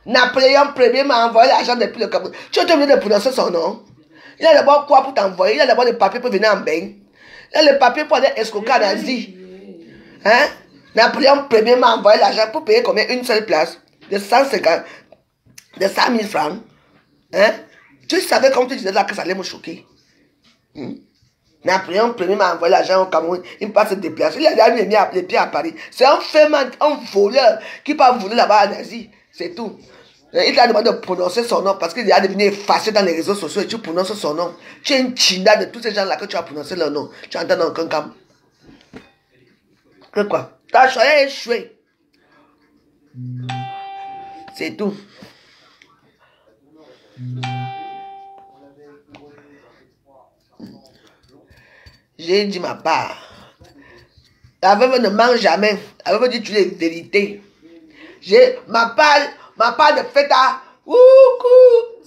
Napoléon Ier m'a envoyé l'argent depuis le Cameroun. Tu as oublié de prononcer son nom? Il a d'abord quoi pour t'envoyer? Il a d'abord les papiers pour venir en bain. Il a les papiers pour aller escroquer en Asie. Hein? Napoléon Ier m'a envoyé l'argent pour payer combien? Une seule place. De 150... De 100 000 francs. Hein? Tu savais comme tu disais là que ça allait me choquer. Napoléon Ier m'a envoyé l'argent au Cameroun. Il me passe se déplacer. Il a déjà mis les pieds à Paris. C'est un féman, un voleur qui peut voler là-bas en Asie. C'est tout. Il t'a demandé de prononcer son nom parce qu'il est devenu effacé dans les réseaux sociaux et tu prononces son nom. Tu es une chinda de tous ces gens-là que tu as prononcé leur nom. Tu entends dans un cam. Que quoi? Ta choix est échoué. C'est tout. J'ai dit ma part. La veuve ne ment jamais. La veuve dit tu es vérité. Ma part de fête à...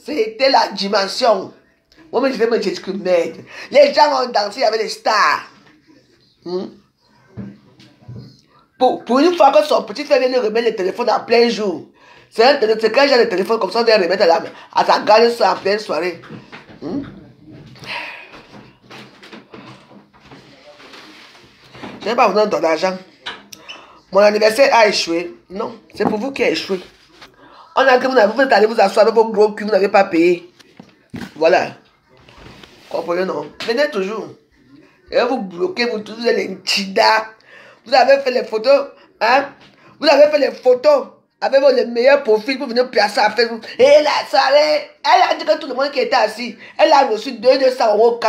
C'était la dimension. Moi, je vais me dire que merde. Les gens ont dansé avec les stars. Pour une fois que son petit frère vient de remettre le téléphone en plein jour. C'est quel genre de téléphone comme ça on vient remettre à sa garde en pleine soirée. Je n'ai pas besoin de ton argent. Mon anniversaire a échoué. Non, c'est pour vous qui a échoué. On a que vous êtes allé vous asseoir avec vos gros culs, vous n'avez pas payé. Voilà. Comprenez, non? Venez toujours. Et vous bloquez, vous tous, vous êtes les tchidas. Vous avez fait les photos, hein? Vous avez fait les photos avec les meilleurs profils pour venir placer à Facebook. Et la soirée, elle a dit que tout le monde qui était assis, elle a reçu 200 euros,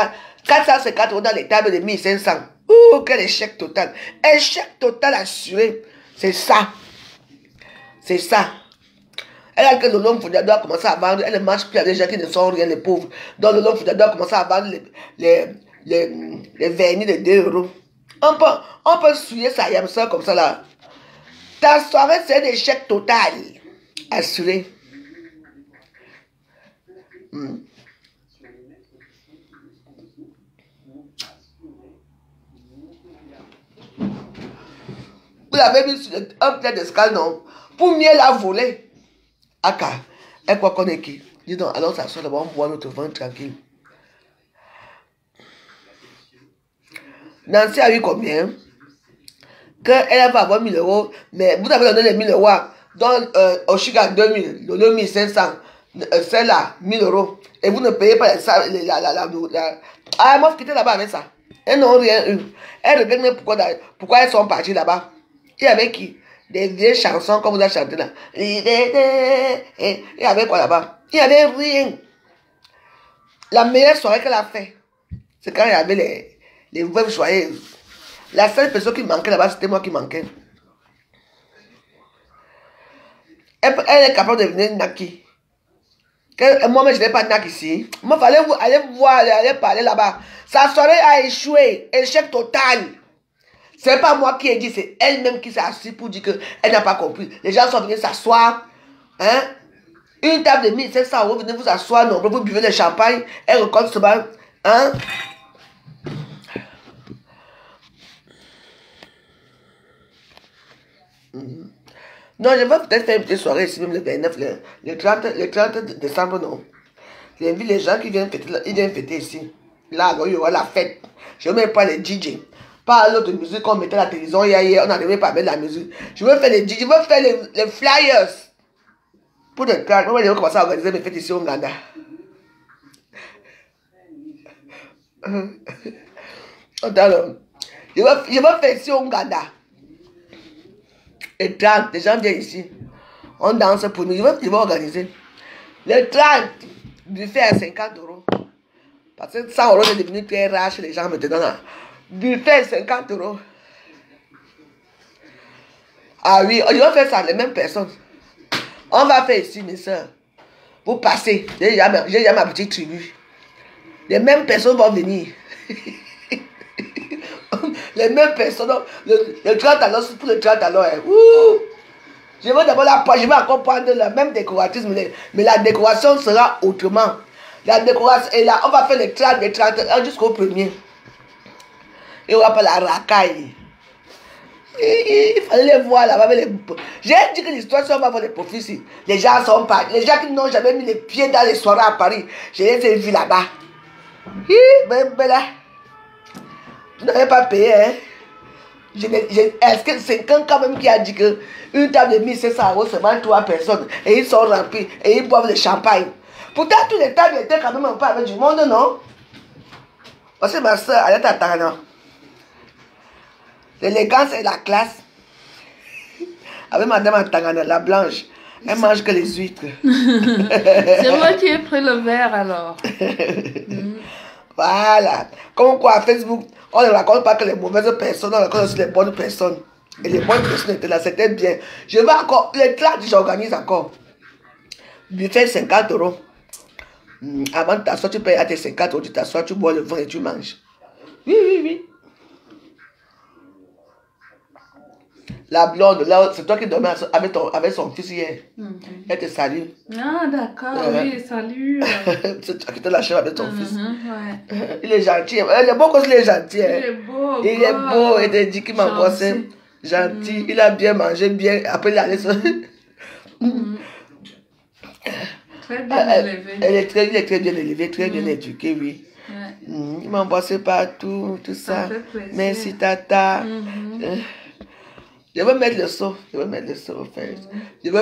450 euros dans les tables de 1500. Ouh, quel échec total. Échec total assuré. C'est ça. C'est ça. Elle a dit que le Lolo Mfudia doit commencer à vendre. Elle ne marche plus avec les gens qui ne sont rien, les pauvres. Donc le Lolo Mfudia doit commencer à vendre les vernis de 2 euros. On peut souiller sa yamsa comme ça là. Ta soirée, c'est un échec total. Assuré. Vous l'avez mis sur un plat d'escale, non? Pour mieux la voler. Aka, et quoi qu'on est qui? Dis donc, allons s'asseoir d'abord, on boit notre vin tranquille. Nancy a eu combien? Qu'elle va avoir 1000 euros, mais vous avez donné les 1000 euros donne au Chica 2000, le 2500, celle-là, 1000 euros. Et vous ne payez pas Ah, moi, quitter là-bas avec ça. Elles n'ont rien eu. Elles regardent pourquoi elles sont parties là-bas. Il y avait qui? Des vieilles chansons comme vous avez chanté là. Il y avait quoi là-bas? Il n'y avait rien. La meilleure soirée qu'elle a fait, c'est quand il y avait les veuves joyeuses. La seule personne qui manquait là-bas, c'était moi qui manquais. Elle est capable de venir Naki. Moi-même, je n'ai pas Naki ici. Moi, il fallait aller voir, aller parler là-bas. Sa soirée a échoué. Échec total. Ce n'est pas moi qui ai dit, c'est elle-même qui s'est assise pour dire qu'elle n'a pas compris. Les gens sont venus s'asseoir. Hein? Une table de 1500 euros, venez vous asseoir, non, vous buvez le champagne, elle recolle ce bain. Hein? Non, je vais peut-être faire une petite soirée ici, même le 29, le 30 décembre, non. J'invite les gens qui viennent fêter ici. Là, il y aura la fête. Je ne mets pas les DJ. Pas l'autre musique qu'on mettait à la télévision hier, on n'arrivait pas à mettre la musique. Je veux faire les DJ, je veux faire les flyers. Pour le temps, moi, je vais commencer à organiser mes fêtes ici au Ghana. Je vais faire ici au Ghana. Le 30, les gens viennent ici. On danse pour nous. Je vais organiser. Le 30, buffet à 50 euros. Parce que 100 euros est devenu très rare chez les gens maintenant. Là. Buffet 50 euros. Ah oui, je vais faire ça, les mêmes personnes. On va faire ici, mes soeurs. Vous passez. J'ai déjà ma petite tribu. Les mêmes personnes vont venir. Les mêmes personnes. Le 30 alors, c'est pour le 30 alors. Hein. Je vais d'abord je vais encore prendre la même décoratrice, mais la décoration sera autrement. La décoration est là. On va faire les 30 jusqu'au 1er. Et on va pas la racaille. Il fallait les voir là-bas. J'ai dit que l'histoire, on va voir les profits ici. Les gens sont pas. Les gens qui n'ont jamais mis les pieds dans les soirées à Paris, je les ai vus là-bas. Ben là, je n'avais pas payé. Hein. Est-ce que c'est quand même qui a dit que une table de 1500 euros seulement 3 personnes et ils sont remplis et ils boivent le champagne. Pourtant, tous les tables étaient quand même un peu avec du monde, non? Parce que ma soeur, elle est à Tana. L'élégance et la classe. Avec madame Antangana, la blanche, elle mange que les huîtres. C'est moi qui ai pris le verre alors. Voilà. Comme quoi, à Facebook, on ne raconte pas que les mauvaises personnes, on raconte aussi les bonnes personnes. Et les bonnes personnes étaient là, c'était bien. Je vais encore, les tracts, j'organise encore. Buffet 50 euros. Avant de t'asseoir, tu payes à tes 50 euros, tu t'assois, tu bois le vin et tu manges. Oui. La blonde, là, c'est toi qui dormais avec son fils hier. Elle te salue. Ah, d'accord, oui, salut. C'est toi qui te lâches avec ton fils. Ouais. Il est gentil. Il est beau quand il est gentil. Il est beau. Il est beau. Il te dit qu'il m'a bossé. Gentil. Il a bien mangé, bien. Après, il allait se... Très bien élevé. Il est très bien élevé, très bien éduqué, oui. Ouais. Il m'a bossé partout, tout ça. fait plaisir. Merci, tata. Je vais mettre le saut. Je vais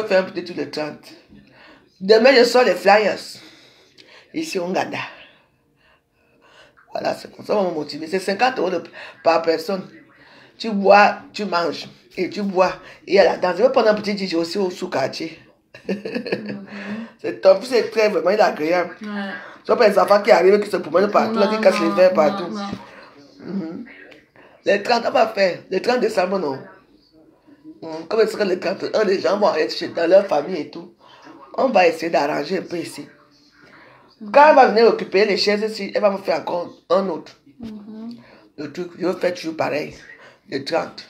faire un petit tour de 30. Demain, je sors les flyers. Ici, au Ghana. Voilà, c'est comme ça, on va me motiver. C'est 50 euros par personne. Tu bois, tu manges. Et tu bois. Et il y a la danse. Je vais prendre un petit DJ aussi au sous-quartier. C'est top. C'est très vraiment agréable. Ouais. Ce sont pas les enfants qui arrivent, qui se promènent partout, qui cassent les verres partout. Les 30, on va faire. Les 30 décembre, non. Comme ce serait le 31, les gens vont être dans leur famille et tout. On va essayer d'arranger un peu ici. Quand elle va venir occuper les chaises ici, elle va me faire encore un autre. Le truc, je vais faire toujours pareil. Les 30.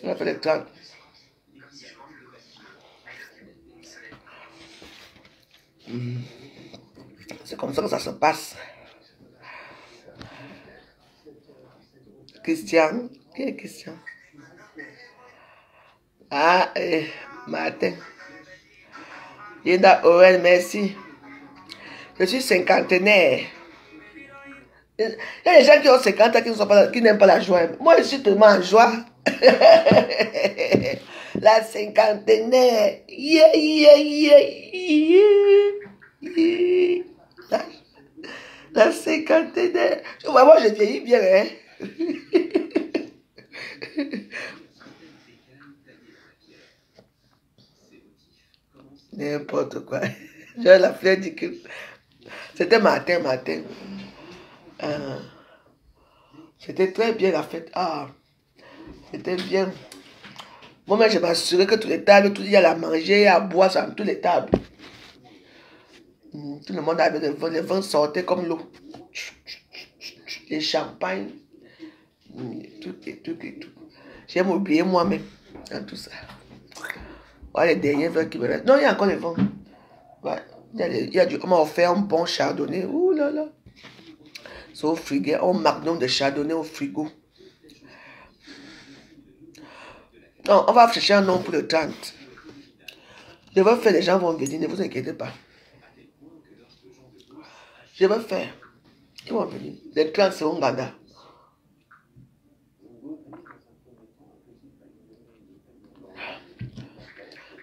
On va faire les 30. C'est comme ça que ça se passe. Christian. Qui est Christian? Ah, Martin. Linda Owen, merci. Je suis cinquantenaire. Il y a des gens qui ont 50 ans qui n'aiment pas la joie. Moi, je suis tellement en joie. La cinquantenaire. Yeah, yeah, yeah, yeah. La cinquantenaire. Vraiment, je vieillis bien, hein. N'importe quoi. J'ai la fleur dit que c'était matin. C'était très bien la fête. Ah, c'était bien. Moi, je m'assurais que toutes les tables, tout il y a à manger, à boire, sur toutes les tables. Tout le monde avait le vin, les vins sortaient comme l'eau. Les champagnes. Tout. J'ai oublié moi-même dans tout ça. Voilà les derniers vins qui me restent. Non, il y a encore les vins. Ouais. On m'a offert un bon chardonnay. Ouh là là. C'est au frigo. Un magnum de chardonnay au frigo. Non, on va chercher un nom pour le 30. Je vais faire, les gens vont venir, ne vous inquiétez pas. Je vais faire. Ils vont venir. Les 30, c'est Ongada.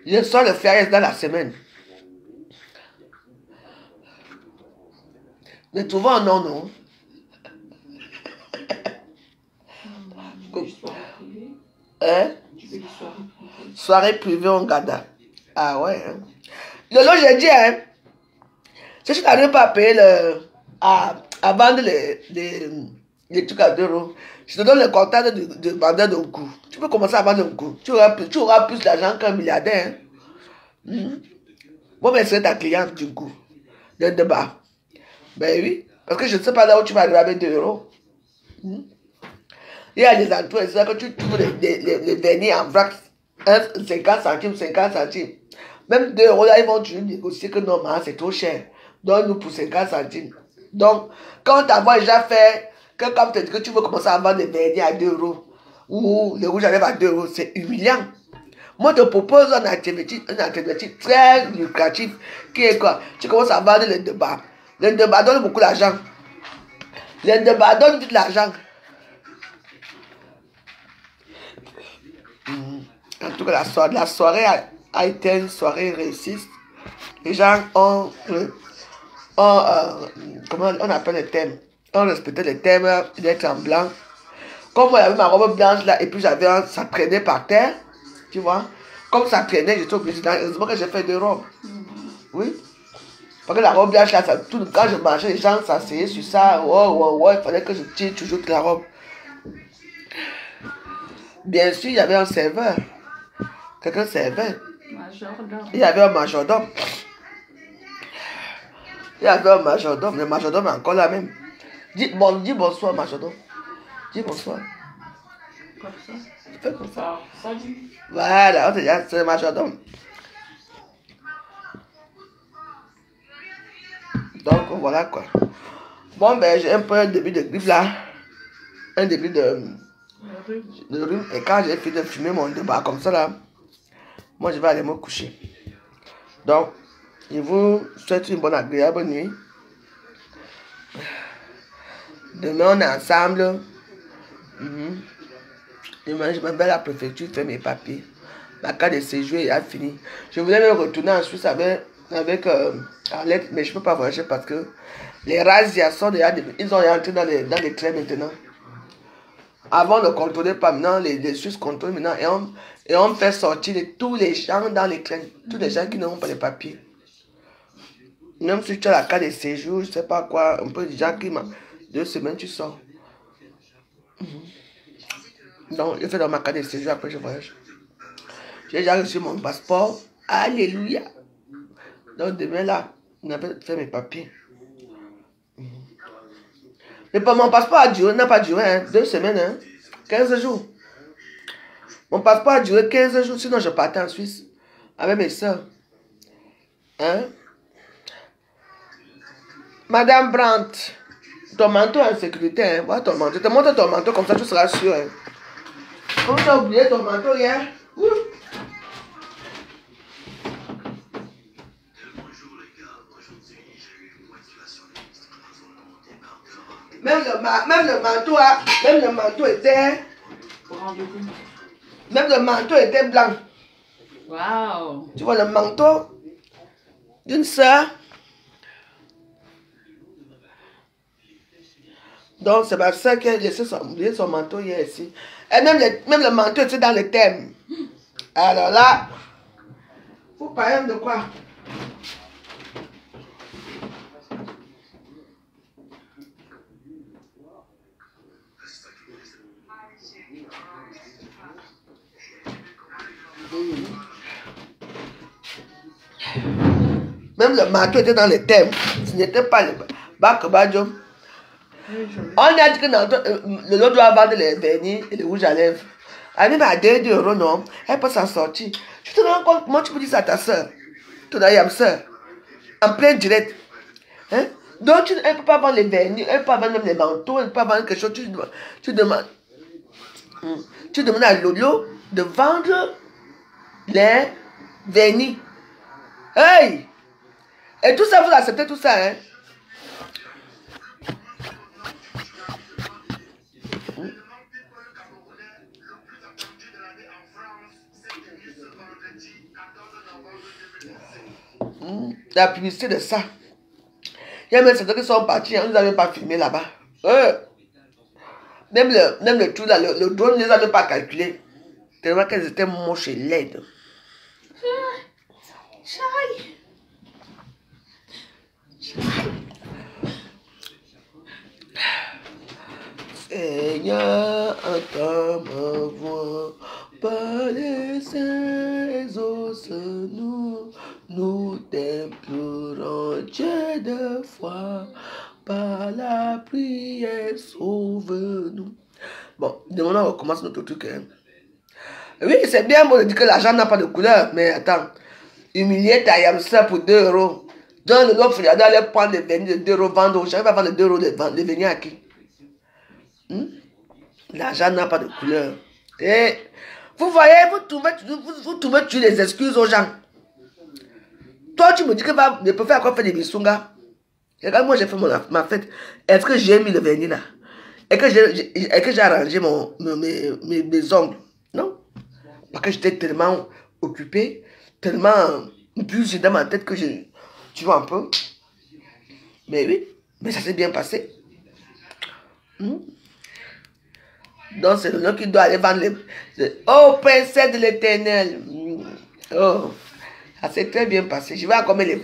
Je sors le faire dans la semaine. Mais trouvons un nom, non? Hein? Soirée privée Ongada. Ah ouais. Hein? Lolo, j'ai dit, hein? Si tu n'arrives pas à payer à vendre les trucs à 2 €, je te donne le contact de vendeur d'un coup. Tu peux commencer à vendre un coup. Tu auras plus d'argent qu'un milliardaire. Hein? Moi, mais c'est ta cliente du coup. De débat. Ben oui. Parce que je ne sais pas là où tu vas arriver avec 2 €. Il y a des endroits, c'est ça que tu trouves les vernis en vrac, 50 centimes, 50 centimes. Même 2 € là, ils vont toujours négocier que non, c'est trop cher. Donne-nous pour 50 centimes. Donc, quand tu as déjà fait, que comme tu dis que tu veux commencer à vendre des vernis à 2 € ou les rouges à lèvres à 2 €, c'est humiliant. Moi, je te propose une activité très lucrative qui est quoi? Tu commences à vendre les débats. Les débats donnent beaucoup d'argent. Les débats donnent tout l'argent. En tout cas, la soirée a été une soirée réussie. Les gens comment on appelle les thèmes? On respectait les thèmes d'être en blanc. Comme moi, j'avais ma robe blanche là, et puis ça traînait par terre. Tu vois? Comme ça traînait, j'étais obligé. Heureusement que j'ai fait 2 robes. Oui. Parce que la robe blanche là, quand je marchais, les gens s'asseyaient sur ça. Ouais, il fallait que je tire toujours la robe. Bien sûr, il y avait un serveur. Quelqu'un servait. Il y avait un majordome. Le majordome est encore là même. Dis bonsoir, majordome. Dis bonsoir. Comme ça. Fais comme ça. Salut. Voilà, c'est le majordome. Donc voilà quoi. Bon ben j'ai un peu un début de grippe là. Un début de rhume. Et quand j'ai fini de fumer mon débat comme ça là, moi je vais aller me coucher. Donc, je vous souhaite une bonne agréable nuit. Demain on est ensemble. Demain je vais à la préfecture faire mes papiers. Ma carte de séjour est finie. Je voulais me retourner en Suisse avec Arlette, mais je ne peux pas voyager parce que les razzias sont déjà, ils ont rentré dans les trains maintenant. Avant ne contrôler pas, maintenant les Suisses contrôlent maintenant et on fait sortir tous les gens dans les trains, tous les gens qui n'ont pas les papiers. Même si tu as la carte de séjour, je ne sais pas quoi, un peu déjà qui m'a 2 semaines tu sors. Donc je fais dans ma carte de séjour, après je voyage. J'ai déjà reçu mon passeport. Alléluia. Donc demain là, on a fait mes papiers. Mais mon passeport n'a pas duré, hein, 2 semaines, hein, 15 jours. Mon passeport a duré 15 jours, sinon je partais en Suisse avec mes soeurs. Hein? Madame Brandt, ton manteau est en sécurité, hein. Voilà ton manteau. Je te montre ton manteau, comme ça tu seras sûr. Hein. Comme tu as oublié ton manteau hier. Même le manteau était. Rendez-vous. Même le manteau était blanc. Waouh. Tu vois le manteau d'une soeur. Donc, c'est ma soeur qui a laissé son manteau hier ici. Et même le manteau était dans le thème. Alors là, vous parlez de quoi? Même le manteau était dans le thème. Ce n'était pas le Bakabadjo. On a dit que le lot doit vendre les vernis et les rouges à lèvres. Elle m'a dit 2 €, non? Elle peut s'en sortir. Tu te rends compte comment tu peux dire ça à ta soeur? Ton ayam soeur. En plein direct. Hein? Donc, elle ne peut pas vendre les vernis, elle ne peut pas vendre même les manteaux, elle ne peut pas vendre quelque chose. Tu demandes à Lolo de vendre les vernis. Hey! Et tout ça, vous acceptez tout ça, hein? La publicité de ça. Il y a même certains qui sont partis, on ne les a même pas filmés là-bas. Même le tout là, le drone ne les a même pas calculés. Tellement qu'elles étaient moches et laides. Seigneur, entends ma voix, parler ces os, nous t'implorons, Dieu de foi, par la prière, sauve-nous. Bon, demandons, on recommence notre truc. Hein. Oui, c'est bien bon de dire que l'argent n'a pas de couleur, mais attends, humilier ta yamsa pour 2 €. Dans le lot, il faut aller prendre les vernis de 2 €, vendre aux gens, il va vendre les 2 € les vernis à qui? L'argent n'a pas de couleur. Et vous voyez, vous trouvez tu les excuses aux gens. Toi, tu me dis que je peux faire encore faire des bisungas. Regarde, moi j'ai fait ma fête. Est-ce que j'ai mis le vernis là? Est-ce que j'ai arrangé mes ongles? Non. Parce que j'étais tellement occupé, tellement busy dans ma tête que tu vois un peu. Mais oui, mais ça s'est bien passé. Donc c'est le nom qui doit aller vendre les... Oh, princesse de l'Éternel. Oh, ça s'est très bien passé. Je vais encore mettre les...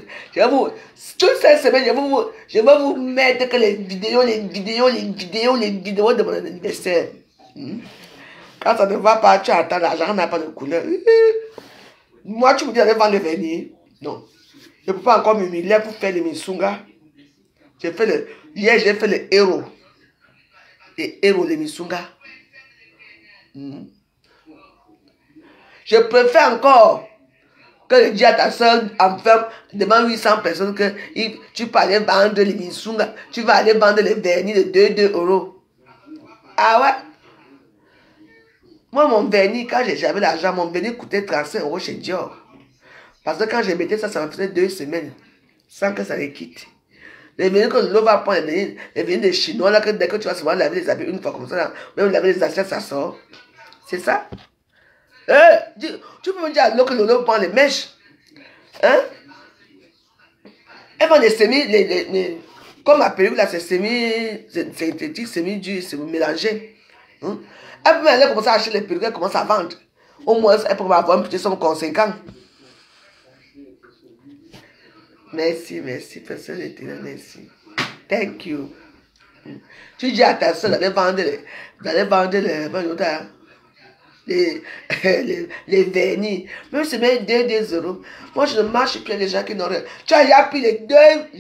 Toute cette semaine, je vais vous mettre que les vidéos de mon anniversaire. Quand ça ne va pas, tu attends, l'argent n'a pas de couleur. Moi, tu me dis d'aller vendre le vernis. Non. Je ne peux pas encore m'humilier pour faire les misungas. Hier, j'ai fait les héros. Les héros, les misungas. Je préfère encore que je dise à ta soeur enferme devant 800 personnes que tu peux aller vendre les misungas, tu vas aller vendre les vernis de 2 €. Ah ouais? Moi, mon vernis, quand j'avais l'argent, mon vernis coûtait 35 € chez Dior. Parce que quand je mettais ça, ça me faisait 2 semaines sans que ça les quitte. Les vernis que l'eau va prendre, les vernis des Chinois, là, que dès que tu vas souvent laver les habits une fois comme ça, là, même laver les assiettes, ça sort. C'est ça? Tu peux me dire à l'eau que l'eau prend les mèches. Hein? Elles vont les semis, comme ma perruque là, c'est synthétique, semi-dur, c'est mélangé. Hein? Elle peut aller commencer à acheter les perruques, elle commence à vendre. Au moins, elle peut avoir une petite somme conséquente. Merci, personne d'éternel, merci. Thank you. Tu dis à ta soeur d'aller vendre les vernis. Même si c'est 2 €. Moi, je ne marche plus avec les gens qui n'ont rien. Tu as pris les 2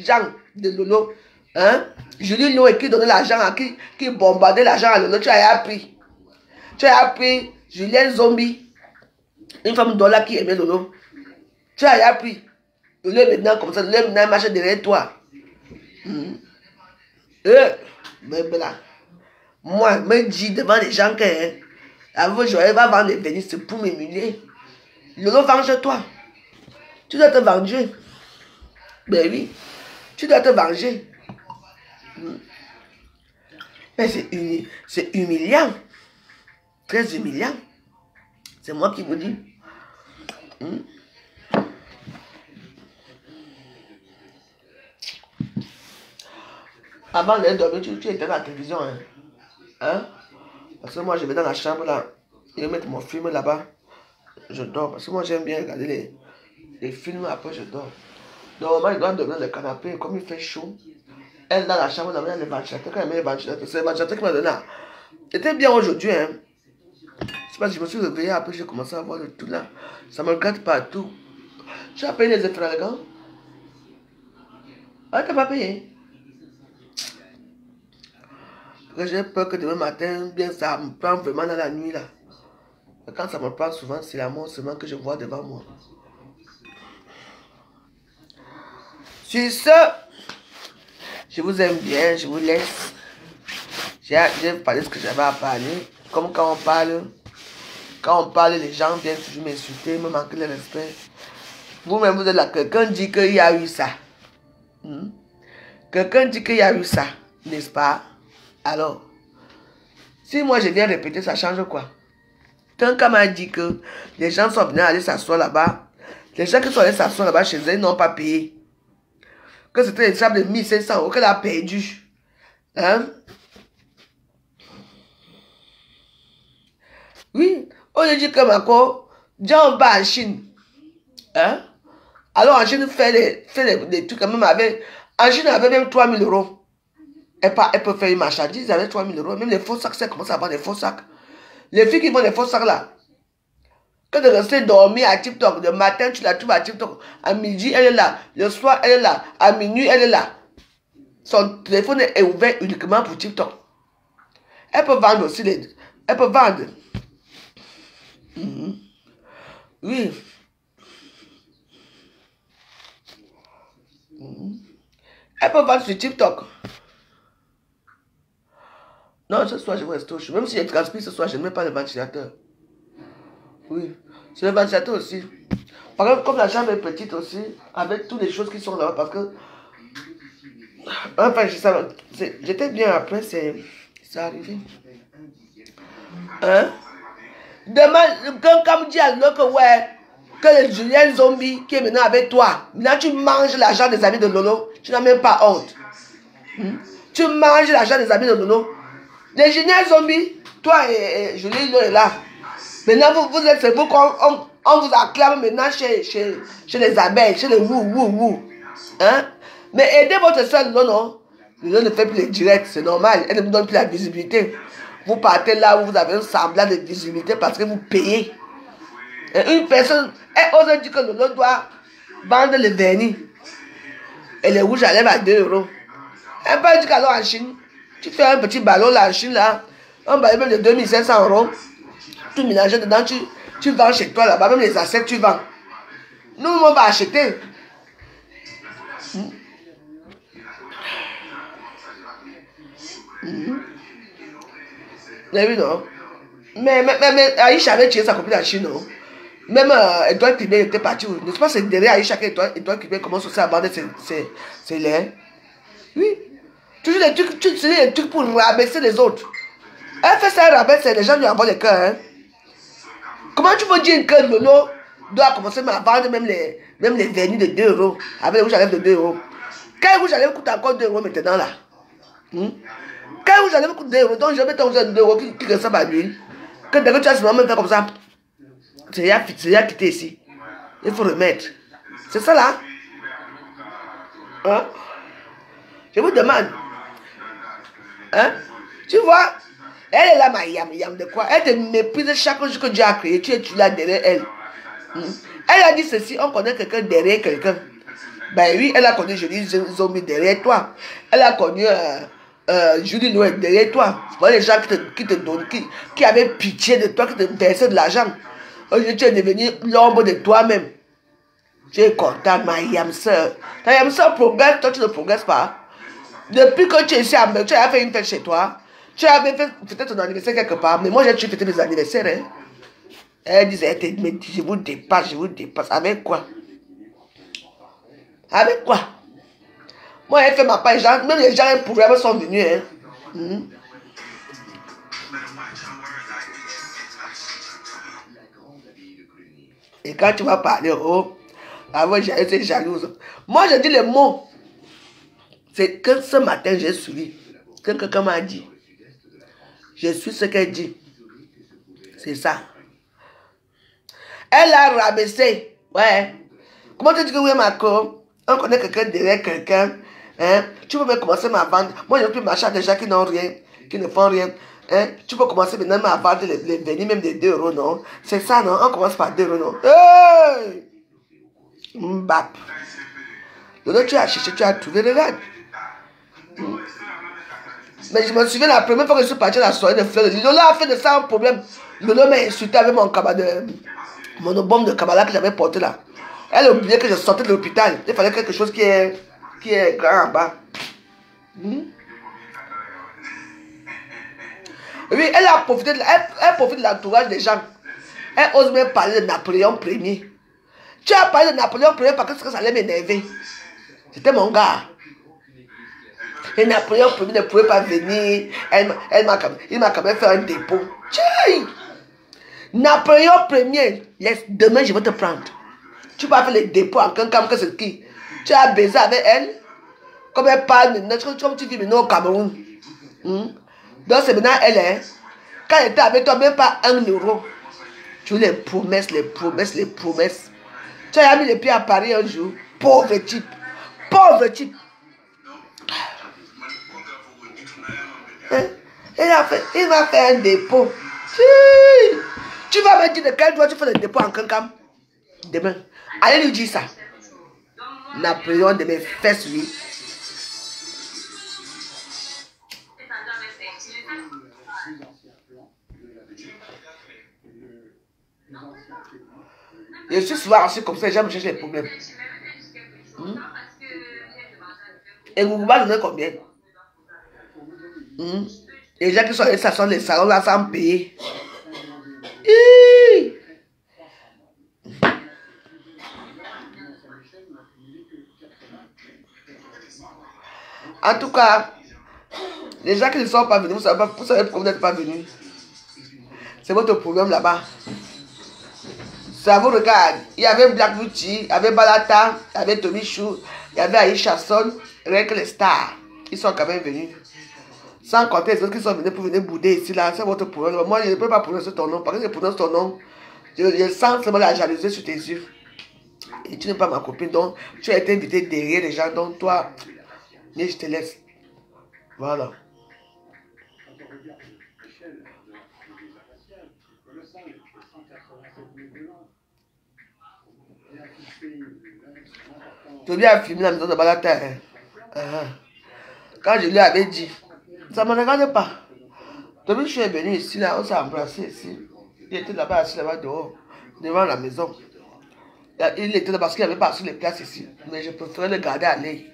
gens de Lolo. Hein? Julie Noé qui donnait l'argent à qui bombardait l'argent à Lolo. Tu as pris. Tu as pris Julien Zombie. Une femme dollar qui aimait Lolo. Tu as pris. Lolo est maintenant comme ça. Lolo est maintenant marche derrière toi. Mais là. Moi, me dis devant les gens que... Avant, je vais vendre les vernis, c'est pour m'humilier. Lolo, venge-toi. Tu dois te venger. Ben oui, tu dois te venger. Mais c'est humiliant. Très humiliant. C'est moi qui vous dis. Avant d'aller dormir, tu étais dans la télévision. Hein? Parce que moi, je vais dans la chambre là. Je vais mettre mon film là-bas. Je dors. Parce que moi, j'aime bien regarder les films. Après, je dors. Donc, moi, je dois dormir dans le canapé. Comme il fait chaud. Elle, dans la chambre, elle a les ventilateurs. Quand elle met les ventilateurs, c'est le ventilateur qui m'a donné. J'étais bien aujourd'hui. Hein? C'est parce que je me suis réveillé. Après, j'ai commencé à voir le tout là. Ça me regarde partout. Tu as payé les effragants? Ah, tu n'as pas payé? J'ai peur que demain matin, bien ça me prend vraiment dans la nuit là. Et quand ça me prend souvent, c'est la mort seulement que je vois devant moi. Sur ce, je vous aime bien, je vous laisse. J'ai parlé de ce que j'avais à parler. Comme quand on parle, les gens viennent toujours m'insulter, me manquer de respect. Vous-même, vous êtes là, quelqu'un dit qu'il y a eu ça. Quelqu'un dit qu'il y a eu ça, n'est-ce pas? Alors, si moi je viens répéter, ça change quoi? Quelqu'un m'a dit que les gens sont venus aller s'asseoir là-bas. Les gens qui sont allés s'asseoir là-bas chez eux, ils n'ont pas payé. Que c'était une chambre de 1500 € qu'elle a perdu. Hein? Oui, on a dit que Mako, déjà on part en Chine. Hein? Alors en Chine, fait des trucs quand même avec. En Chine, elle avait même 3000 €. Elle peut faire une marchandise avec 3000 €. Même les faux sacs, ça commence à avoir des faux sacs. Les filles qui font des faux sacs là, que de rester dormir à TikTok, le matin tu la trouves à TikTok, à midi elle est là, le soir elle est là, à minuit elle est là. Son téléphone est ouvert uniquement pour TikTok. Elle peut vendre aussi elle peut vendre. Oui. Elle peut vendre sur TikTok. Non, ce soir je vais rester au chaud. Même si j'ai transmis ce soir, je ne mets pas le ventilateur. Oui. C'est le ventilateur aussi. Par exemple, comme la chambre est petite aussi, avec toutes les choses qui sont là, parce que. Enfin, j'étais bien après, c'est arrivé. Hein? Demain, comme dit à l'autre, ouais, que le Julien Zombie qui est maintenant avec toi, maintenant tu manges l'argent des amis de Lolo, tu n'as même pas honte. Tu manges l'argent des amis de Lolo. Les Julien Zombie, toi et Julien est là. Maintenant, vous êtes, c'est vous qu'on vous acclame maintenant chez les abeilles, chez les wou. Hein? Mais aidez votre soeur, non. Lolo ne fait plus les directs, c'est normal. Elle ne vous donne plus la visibilité. Vous partez là où vous avez un semblant de visibilité parce que vous payez. Et une personne, elle ose dire que Lolo doit vendre le vernis. Et les rouges à lèvres à 2 €. Elle peut dire qu'alors en Chine, tu fais un petit ballon là en Chine là, un ballon même de 2500 €. Tout mélangé dedans, tu vends chez toi là-bas, même les assiettes tu vends. Nous, on va acheter. Vous avez vu, non? Mais Aïcha avait tiré sa copine en Chine, non? Même Edouard Kibé était parti. N'est-ce pas, c'est derrière Aïcha qu'Edouard Kibé commence aussi à vendre ses laits. Oui. Toujours des trucs pour rabaisser les autres. Elle fait ça, elle rabaisse, les gens lui envoient les cœurs. Hein? Comment tu peux dire que Lolo doit commencer à vendre même les vernis de 2 €, avec les rouges à lèvres de 2 €? Quand les rouges à lèvres coûtent encore 2 € maintenant là. Quand les rouges à lèvres coûtent 2 €, donc je mets ton rouge à 2 € qui ressemble à lui. Que dès que tu as seulement même fait comme ça, c'est à quitter ici. Il faut remettre. C'est ça là. Hein? Je vous demande. Hein? Tu vois? Elle est là, ma yam de quoi? Elle te méprise chaque jour que Dieu a créé. Tu es là derrière elle. Elle a dit ceci, on connaît quelqu'un derrière quelqu'un. Ben oui, elle a connu Julie Zombie derrière toi. Elle a connu Julie Noël derrière toi. Voilà les gens qui te donnent, qui avaient pitié de toi, qui te versaient de l'argent. Aujourd'hui, tu es devenu l'ombre de toi-même. Tu es content, ma yam soeur. Ta yam soeur progresse, toi tu ne progresses pas. Depuis que tu es ici, tu as fait une fête chez toi. Tu avais fait peut-être ton anniversaire quelque part, mais moi j'ai fêté mes anniversaires. Hein. Elle disait, mais je vous dépasse. Avec quoi? Avec quoi? Moi j'ai fait ma page, même les gens pour me sont venus. Hein. Et quand tu vas parler, oh, avant j'ai été jalouse. Moi, je dis les mots. C'est que ce matin, j'ai suivi. Que quelqu'un m'a dit. Je suis ce qu'elle dit. C'est ça. Elle a rabaissé. Ouais. Comment tu dis que oui, Marco? On connaît quelqu'un derrière quelqu'un. Hein? Tu peux même commencer à vendre. Moi, je ne peux plus marcher à des gens qui n'ont rien, qui ne font rien. Hein? Tu peux commencer maintenant à vendre les venis, même des 2 euros, non? C'est ça, non? On commence par 2 euros, non? Hey! Mbap. Donc, tu as cherché, tu as trouvé, regarde. Mais je me souviens la première fois que je suis parti à la soirée de fleurs. Lola a fait de ça un problème. Lola m'a insulté avec mon bombe de Kabbalah que j'avais porté là. Elle a oublié que je sortais de l'hôpital. Il fallait quelque chose qui est grand en bas. Oui, elle a profité elle profite de l'entourage des gens. Elle ose même parler de Napoléon Ier. Tu as parlé de Napoléon Ier parce que ça allait m'énerver. C'était mon gars. Et Napoléon Ier ne pouvait pas venir. Il m'a quand même fait un dépôt. Tchai! Napoléon Ier, demain je vais te prendre. Tu vas faire les dépôts en Kankam, que c'est qui? Tu as baisé avec elle? Comme elle parle maintenant, comme tu vis maintenant au Cameroun. Donc c'est maintenant elle est. Quand elle était avec toi, même pas 1 euro. Tu les promesses. Tu as mis les pieds à Paris un jour. Pauvre type. Hein? Il va faire un dépôt. Tu vas me dire de quel droit tu fais le dépôt en Kankam? Demain. Allez lui dire ça. Napoléon de mes fesses, lui. Je suis souvent aussi comme ça, j'aime chercher les problèmes. Et vous va donner combien? Les gens qui sont allés s'asseoir dans les salons là sans payer. En tout cas, les gens qui ne sont pas venus, vous savez pourquoi vous n'êtes pas venus. C'est votre problème là-bas. Ça vous regarde. Il y avait Black Beauty, il y avait Balata, il y avait Tommy Chou, il y avait Aisha Son, rien que les stars. Ils sont quand même venus. Sans compter les autres qui sont venus pour venir bouder ici là. C'est votre problème. Moi, je ne peux pas prononcer ton nom. Parce que je prononce ton nom, je sens seulement la jalousie sur tes yeux. Et tu n'es pas ma copine. Donc, tu as été invité derrière les gens. Donc, toi, mais je te laisse. Voilà. Tu viens filmer la maison de Balata. Quand je lui avais dit, ça ne me regarde pas. Depuis que je suis venu ici, là, on s'est embrassé ici. Il était là-bas, assis là-bas dehors, devant la maison. Il était là parce qu'il n'avait pas sur les places ici. Mais je préférais le garder aller.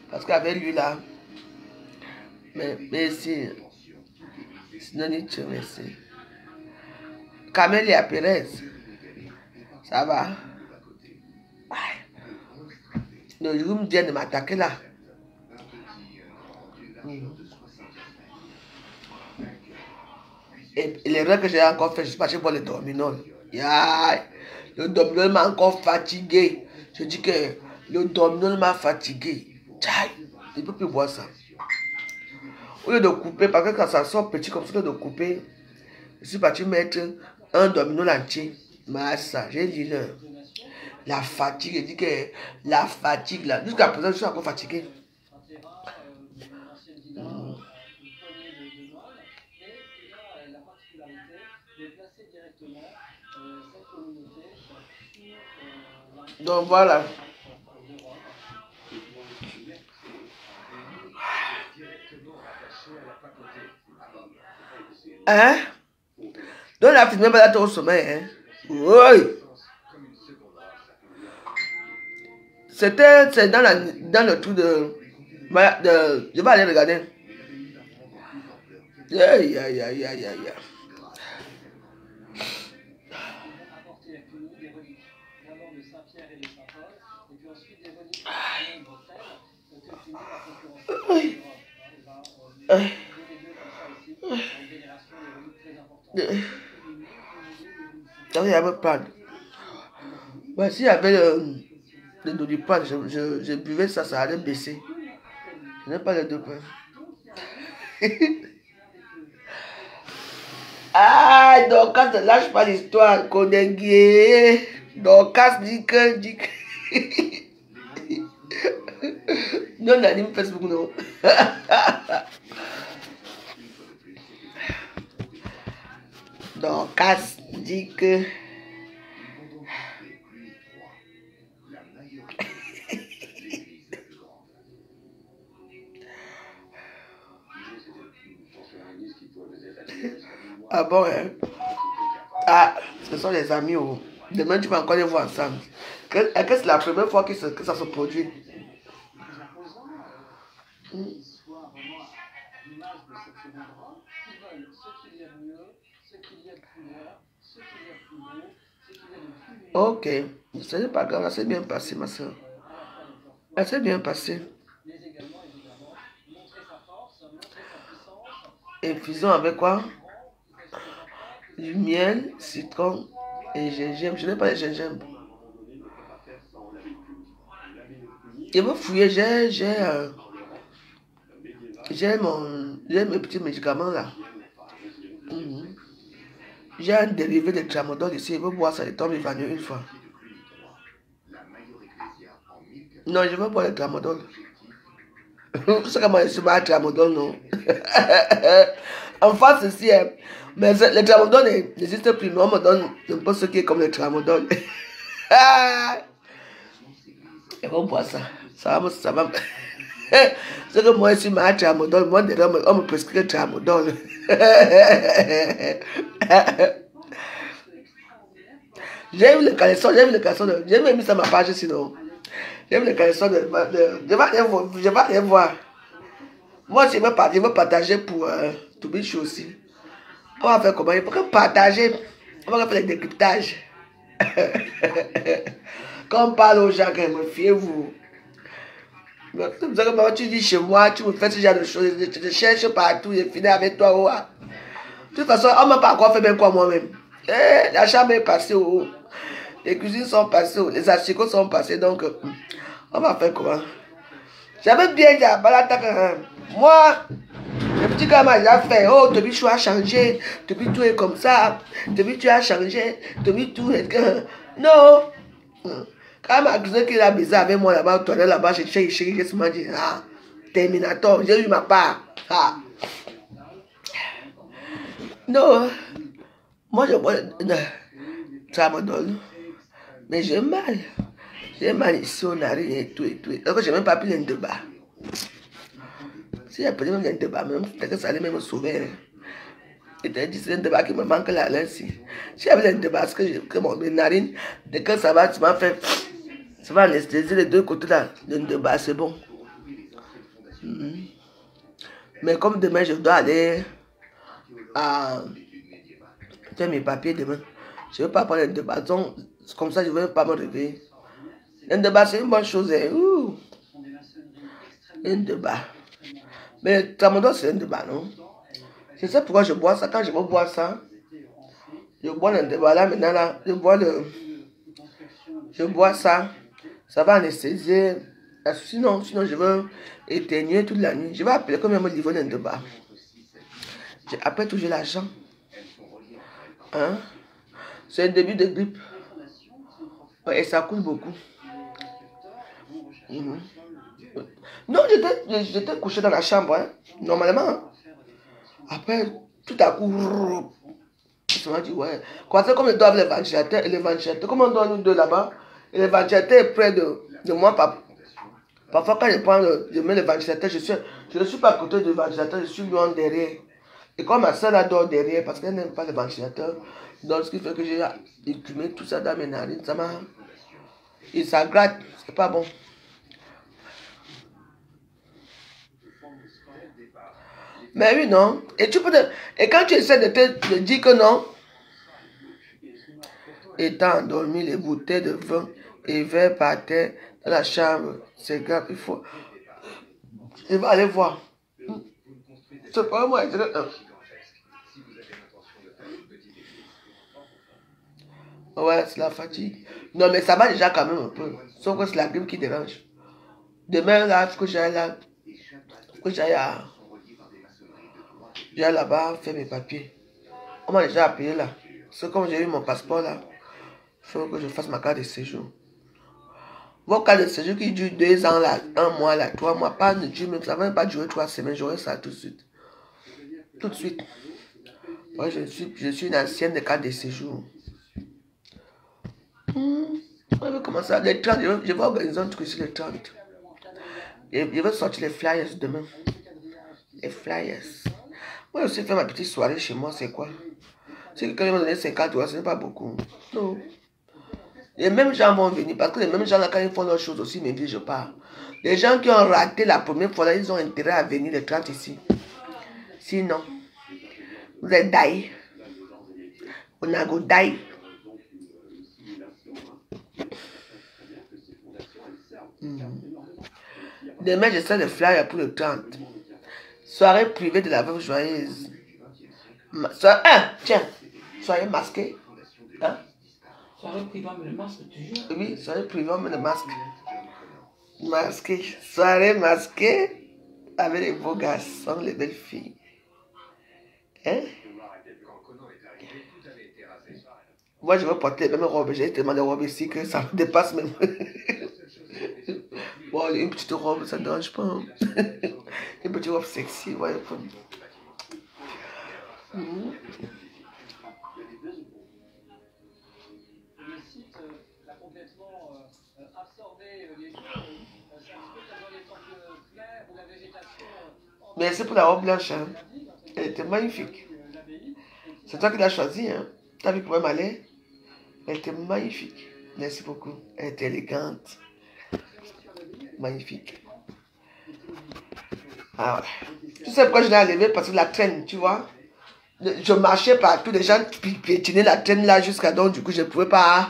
Parce qu'avec lui là, mais si, sinon il tue, merci. Camélia Pérez, ça va? Le jour me vient de m'attaquer là. Et l'erreur que j'ai encore fait, je suis parti pour le dominol. Le dominol m'a encore fatigué. Je dis que le dominol m'a fatigué. Je ne peux plus voir ça. Au lieu de couper, parce que quand ça sort petit comme ça, au lieu de couper, je suis parti mettre un dominol entier. Massa, j'ai dit la fatigue, j'ai dit que la fatigue là. Jusqu'à présent, je suis encore fatigué. Donc voilà. Hein? Donc la filmé Balata au sommet, hein? Oui. C'est dans le truc de... Je vais aller regarder. Il y avait pas. Ouais, s'il y avait le Doliprane, je buvais ça, ça allait baisser. Je n'ai pas les deux points. Ah, Dorcas ne lâche pas l'histoire. Konengue. Dorcas dit que. Non, l'anime Facebook, non. Dorcas dit que. Ah bon, hein? Ah, ce sont les amis. Oh. Demain, tu vas encore les voir ensemble. Est-ce que c'est la première fois que ça se produit? Ok, ce n'est pas grave, ça s'est bien passé, ma soeur. Elle s'est bien passée. Infusion avec quoi? Du miel, citron et gingembre. Je n'ai pas de gingembre. Je veux fouiller, j'ai mes petits médicaments là. J'ai un dérivé de tramadol ici. Je veux boire ça, il tombe évanoui une fois. Non, je veux boire le tramadol. C'est comment je suis mal tramadol, non? En face ici, hein. Mais le tramadol n'existe plus. Mais on me donne un peu ce qui est comme le tramadol. Je vais boire ça. Ça va. C'est que moi, je suis mal tramadol. Moi, on me prescrit le tramadol. J'ai vu le caleçon, j'ai même mis ça sur ma page sinon. J'ai vu le caleçon je vais aller voir. Moi, je veux partager pour Toubichou aussi. On va faire comment? Il faut partager. On va faire le décryptage. Quand on parle aux gens, fiez-vous. Tu dis chez moi, tu me fais ce genre de choses, je te cherche partout, je finis avec toi. Oh. De toute façon, on ne m'a pas encore fait même quoi moi-même. La chambre est passée, oh. Les cuisines sont passées, oh. Les asticots sont passés, donc on va faire comment? J'avais bien dit à Balata, moi, le petit gars m'a déjà fait, oh, Tobichou a changé, Tobichou est comme ça, Tobichou a changé, Tobichou est... Non. Quand m'a accusé qu'il a baisé avec moi là-bas, tourné là-bas, j'ai chéri, j'ai souvent dit, ah, Terminator, j'ai eu ma part. Ah. Non, moi je bois tramadol, mais j'ai mal. J'ai mal ici aux narines et tout et tout. Donc j'ai même pas pris l'indeba. Si j'ai pris même l'indeba, même peut-être que ça allait même me sauver. Et t'as dit c'est l'indeba qui me manque là, ici. Si j'avais l'indeba, parce que mon narine, dès que ça va, tu m'as fait... Ça va anesthésier les deux côtés là. L'indeba, c'est bon. Mais comme demain, je dois aller à faire mes papiers demain. Je ne veux pas prendre l'indeba. Donc, comme ça, je ne veux pas me réveiller. L'indeba, c'est une bonne chose. L'indeba. Mais le tramadol, c'est l'indeba, non? Je sais pourquoi je bois ça. Quand je veux boire ça, je bois l'indeba. Là, maintenant, là, je bois ça. Ça va anesthésier. Sinon, je veux éteigner toute la nuit. Je vais appeler comme il me livre l'indeba. Après tout, j'ai l'argent. Hein? C'est un début de grippe. Et ça coûte beaucoup. Non, j'étais couché dans la chambre. Hein. Normalement. Après, tout à coup, je me dis, ouais. C'est comme ils doivent les ventilateurs. Et les ventilateurs, comme on doit nous deux là-bas, et les ventilateurs est près de moi. Parfois, quand je mets le ventilateur, je ne suis pas à côté du ventilateur, je suis loin derrière. Et comme ma soeur adore derrière, parce qu'elle n'aime pas le ventilateur, donc ce qui fait que j'ai écumé tout ça dans mes narines, ça m'a... Et ça gratte, c'est pas bon. Mais oui, non. Et quand tu essaies de te dire que non, étant endormi, les bouteilles de vin et verre par terre dans la chambre, c'est grave, il faut... Il va aller voir. C'est pas moi. Ouais, c'est la fatigue. Non, mais ça va déjà quand même un peu. Sauf que c'est la grippe qui dérange. Demain, là, il faut que j'aille là. Il faut que j'aille là-bas faire mes papiers. On m'a déjà appelé là. C'est comme j'ai eu mon passeport là. Il faut que je fasse ma carte de séjour. Vos cartes de séjour qui durent 2 ans là, 1 mois là, 3 mois, pas de Dieu, même ça ne va même pas durer 3 semaines, j'aurai ça tout de suite. Tout de suite. Moi, je suis une ancienne de carte de séjour. On va commencer à les 30, je vais organiser un truc sur les 30. Je vais sortir les flyers demain. Les flyers. Moi aussi faire ma petite soirée chez moi, c'est quoi? Si quelqu'un m'a donné 50 €, ce n'est pas beaucoup. Non. Les mêmes gens vont venir, parce que les mêmes gens là, quand ils font leurs choses aussi, me disent je pars. Les gens qui ont raté la première fois là, ils ont intérêt à venir les 30 ici. Sinon, vous êtes die. On a go die. Demain, je sers le flyer pour le 30. Soirée privée de la veuve joyeuse. Tiens, soirée masquée. Hein? Soirée privée, mais le masque, tu joues? Oui, soirée privée, mais le masque. Masqué. Soirée masquée avec les beaux garçons, les belles filles. Hein? Moi, je veux porter les mêmes robes. J'ai tellement de robes ici que ça me dépasse même. Bon, une petite robe, ça ne dérange pas. Hein? Une petite robe sexy, voyez. Merci pour la robe blanche. Hein? Elle était magnifique. C'est toi qui l'as choisie. Hein? Tu as vu comment elle m'allait? Elle était magnifique. Merci beaucoup. Elle était élégante. Magnifique. Ah ouais. Tu sais pourquoi je l'ai enlevée? Parce que la traîne, tu vois. Je marchais partout, les gens piétinaient la traîne là jusqu'à donc du coup je ne pouvais pas.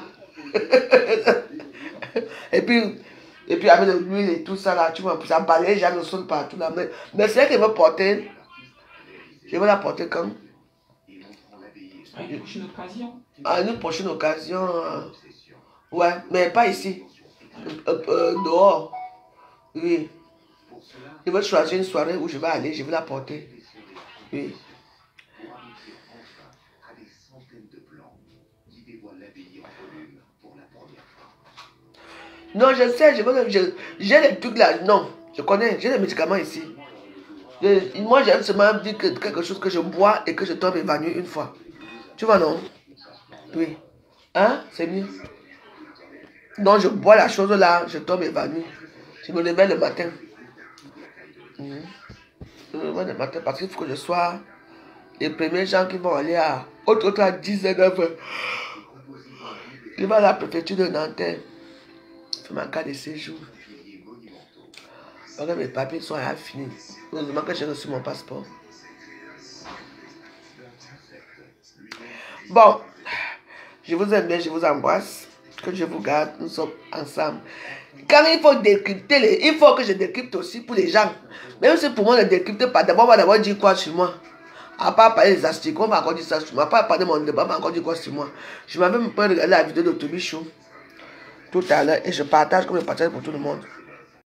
et puis avec l'huile et tout ça là, tu vois, ça balayait déjà le sol partout là. Mais c'est elle qui va porter. Je vais la porter quand? À une prochaine occasion. À une prochaine occasion. Ouais, mais pas ici. Dehors. Oui. Je vais choisir une soirée où je vais aller, je vais la porter. Oui. Non, je sais, j'ai les trucs là. Non, je connais, j'ai les médicaments ici. Moi, j'aime seulement dire quelque chose que je bois et que je tombe évanoui une fois. Tu vois, non? Oui. Hein? C'est mieux. Non, je bois la chose là, je tombe évanoui. Je me réveille le matin. Je me réveille le matin parce qu'il faut que je sois les premiers gens qui vont aller à 10h. Je vais à la préfecture de Nanterre. Je fais ma carte de séjour. Parce que mes papiers sont à finir. Heureusement que j'ai reçu mon passeport. Bon, je vous aime bien, je vous embrasse. Que je vous garde, nous sommes ensemble. Quand il faut décrypter, il faut que je décrypte aussi pour les gens. Même si pour moi, ne décrypte pas, d'abord, on va d'abord dire quoi sur moi. À part parler des asticots, on va encore dire ça sur moi. À part parler de mon débat, on va encore dire quoi sur moi. Je m'avais même pas regardé la vidéo de Toby Show tout à l'heure et je partage comme je partage pour tout le monde.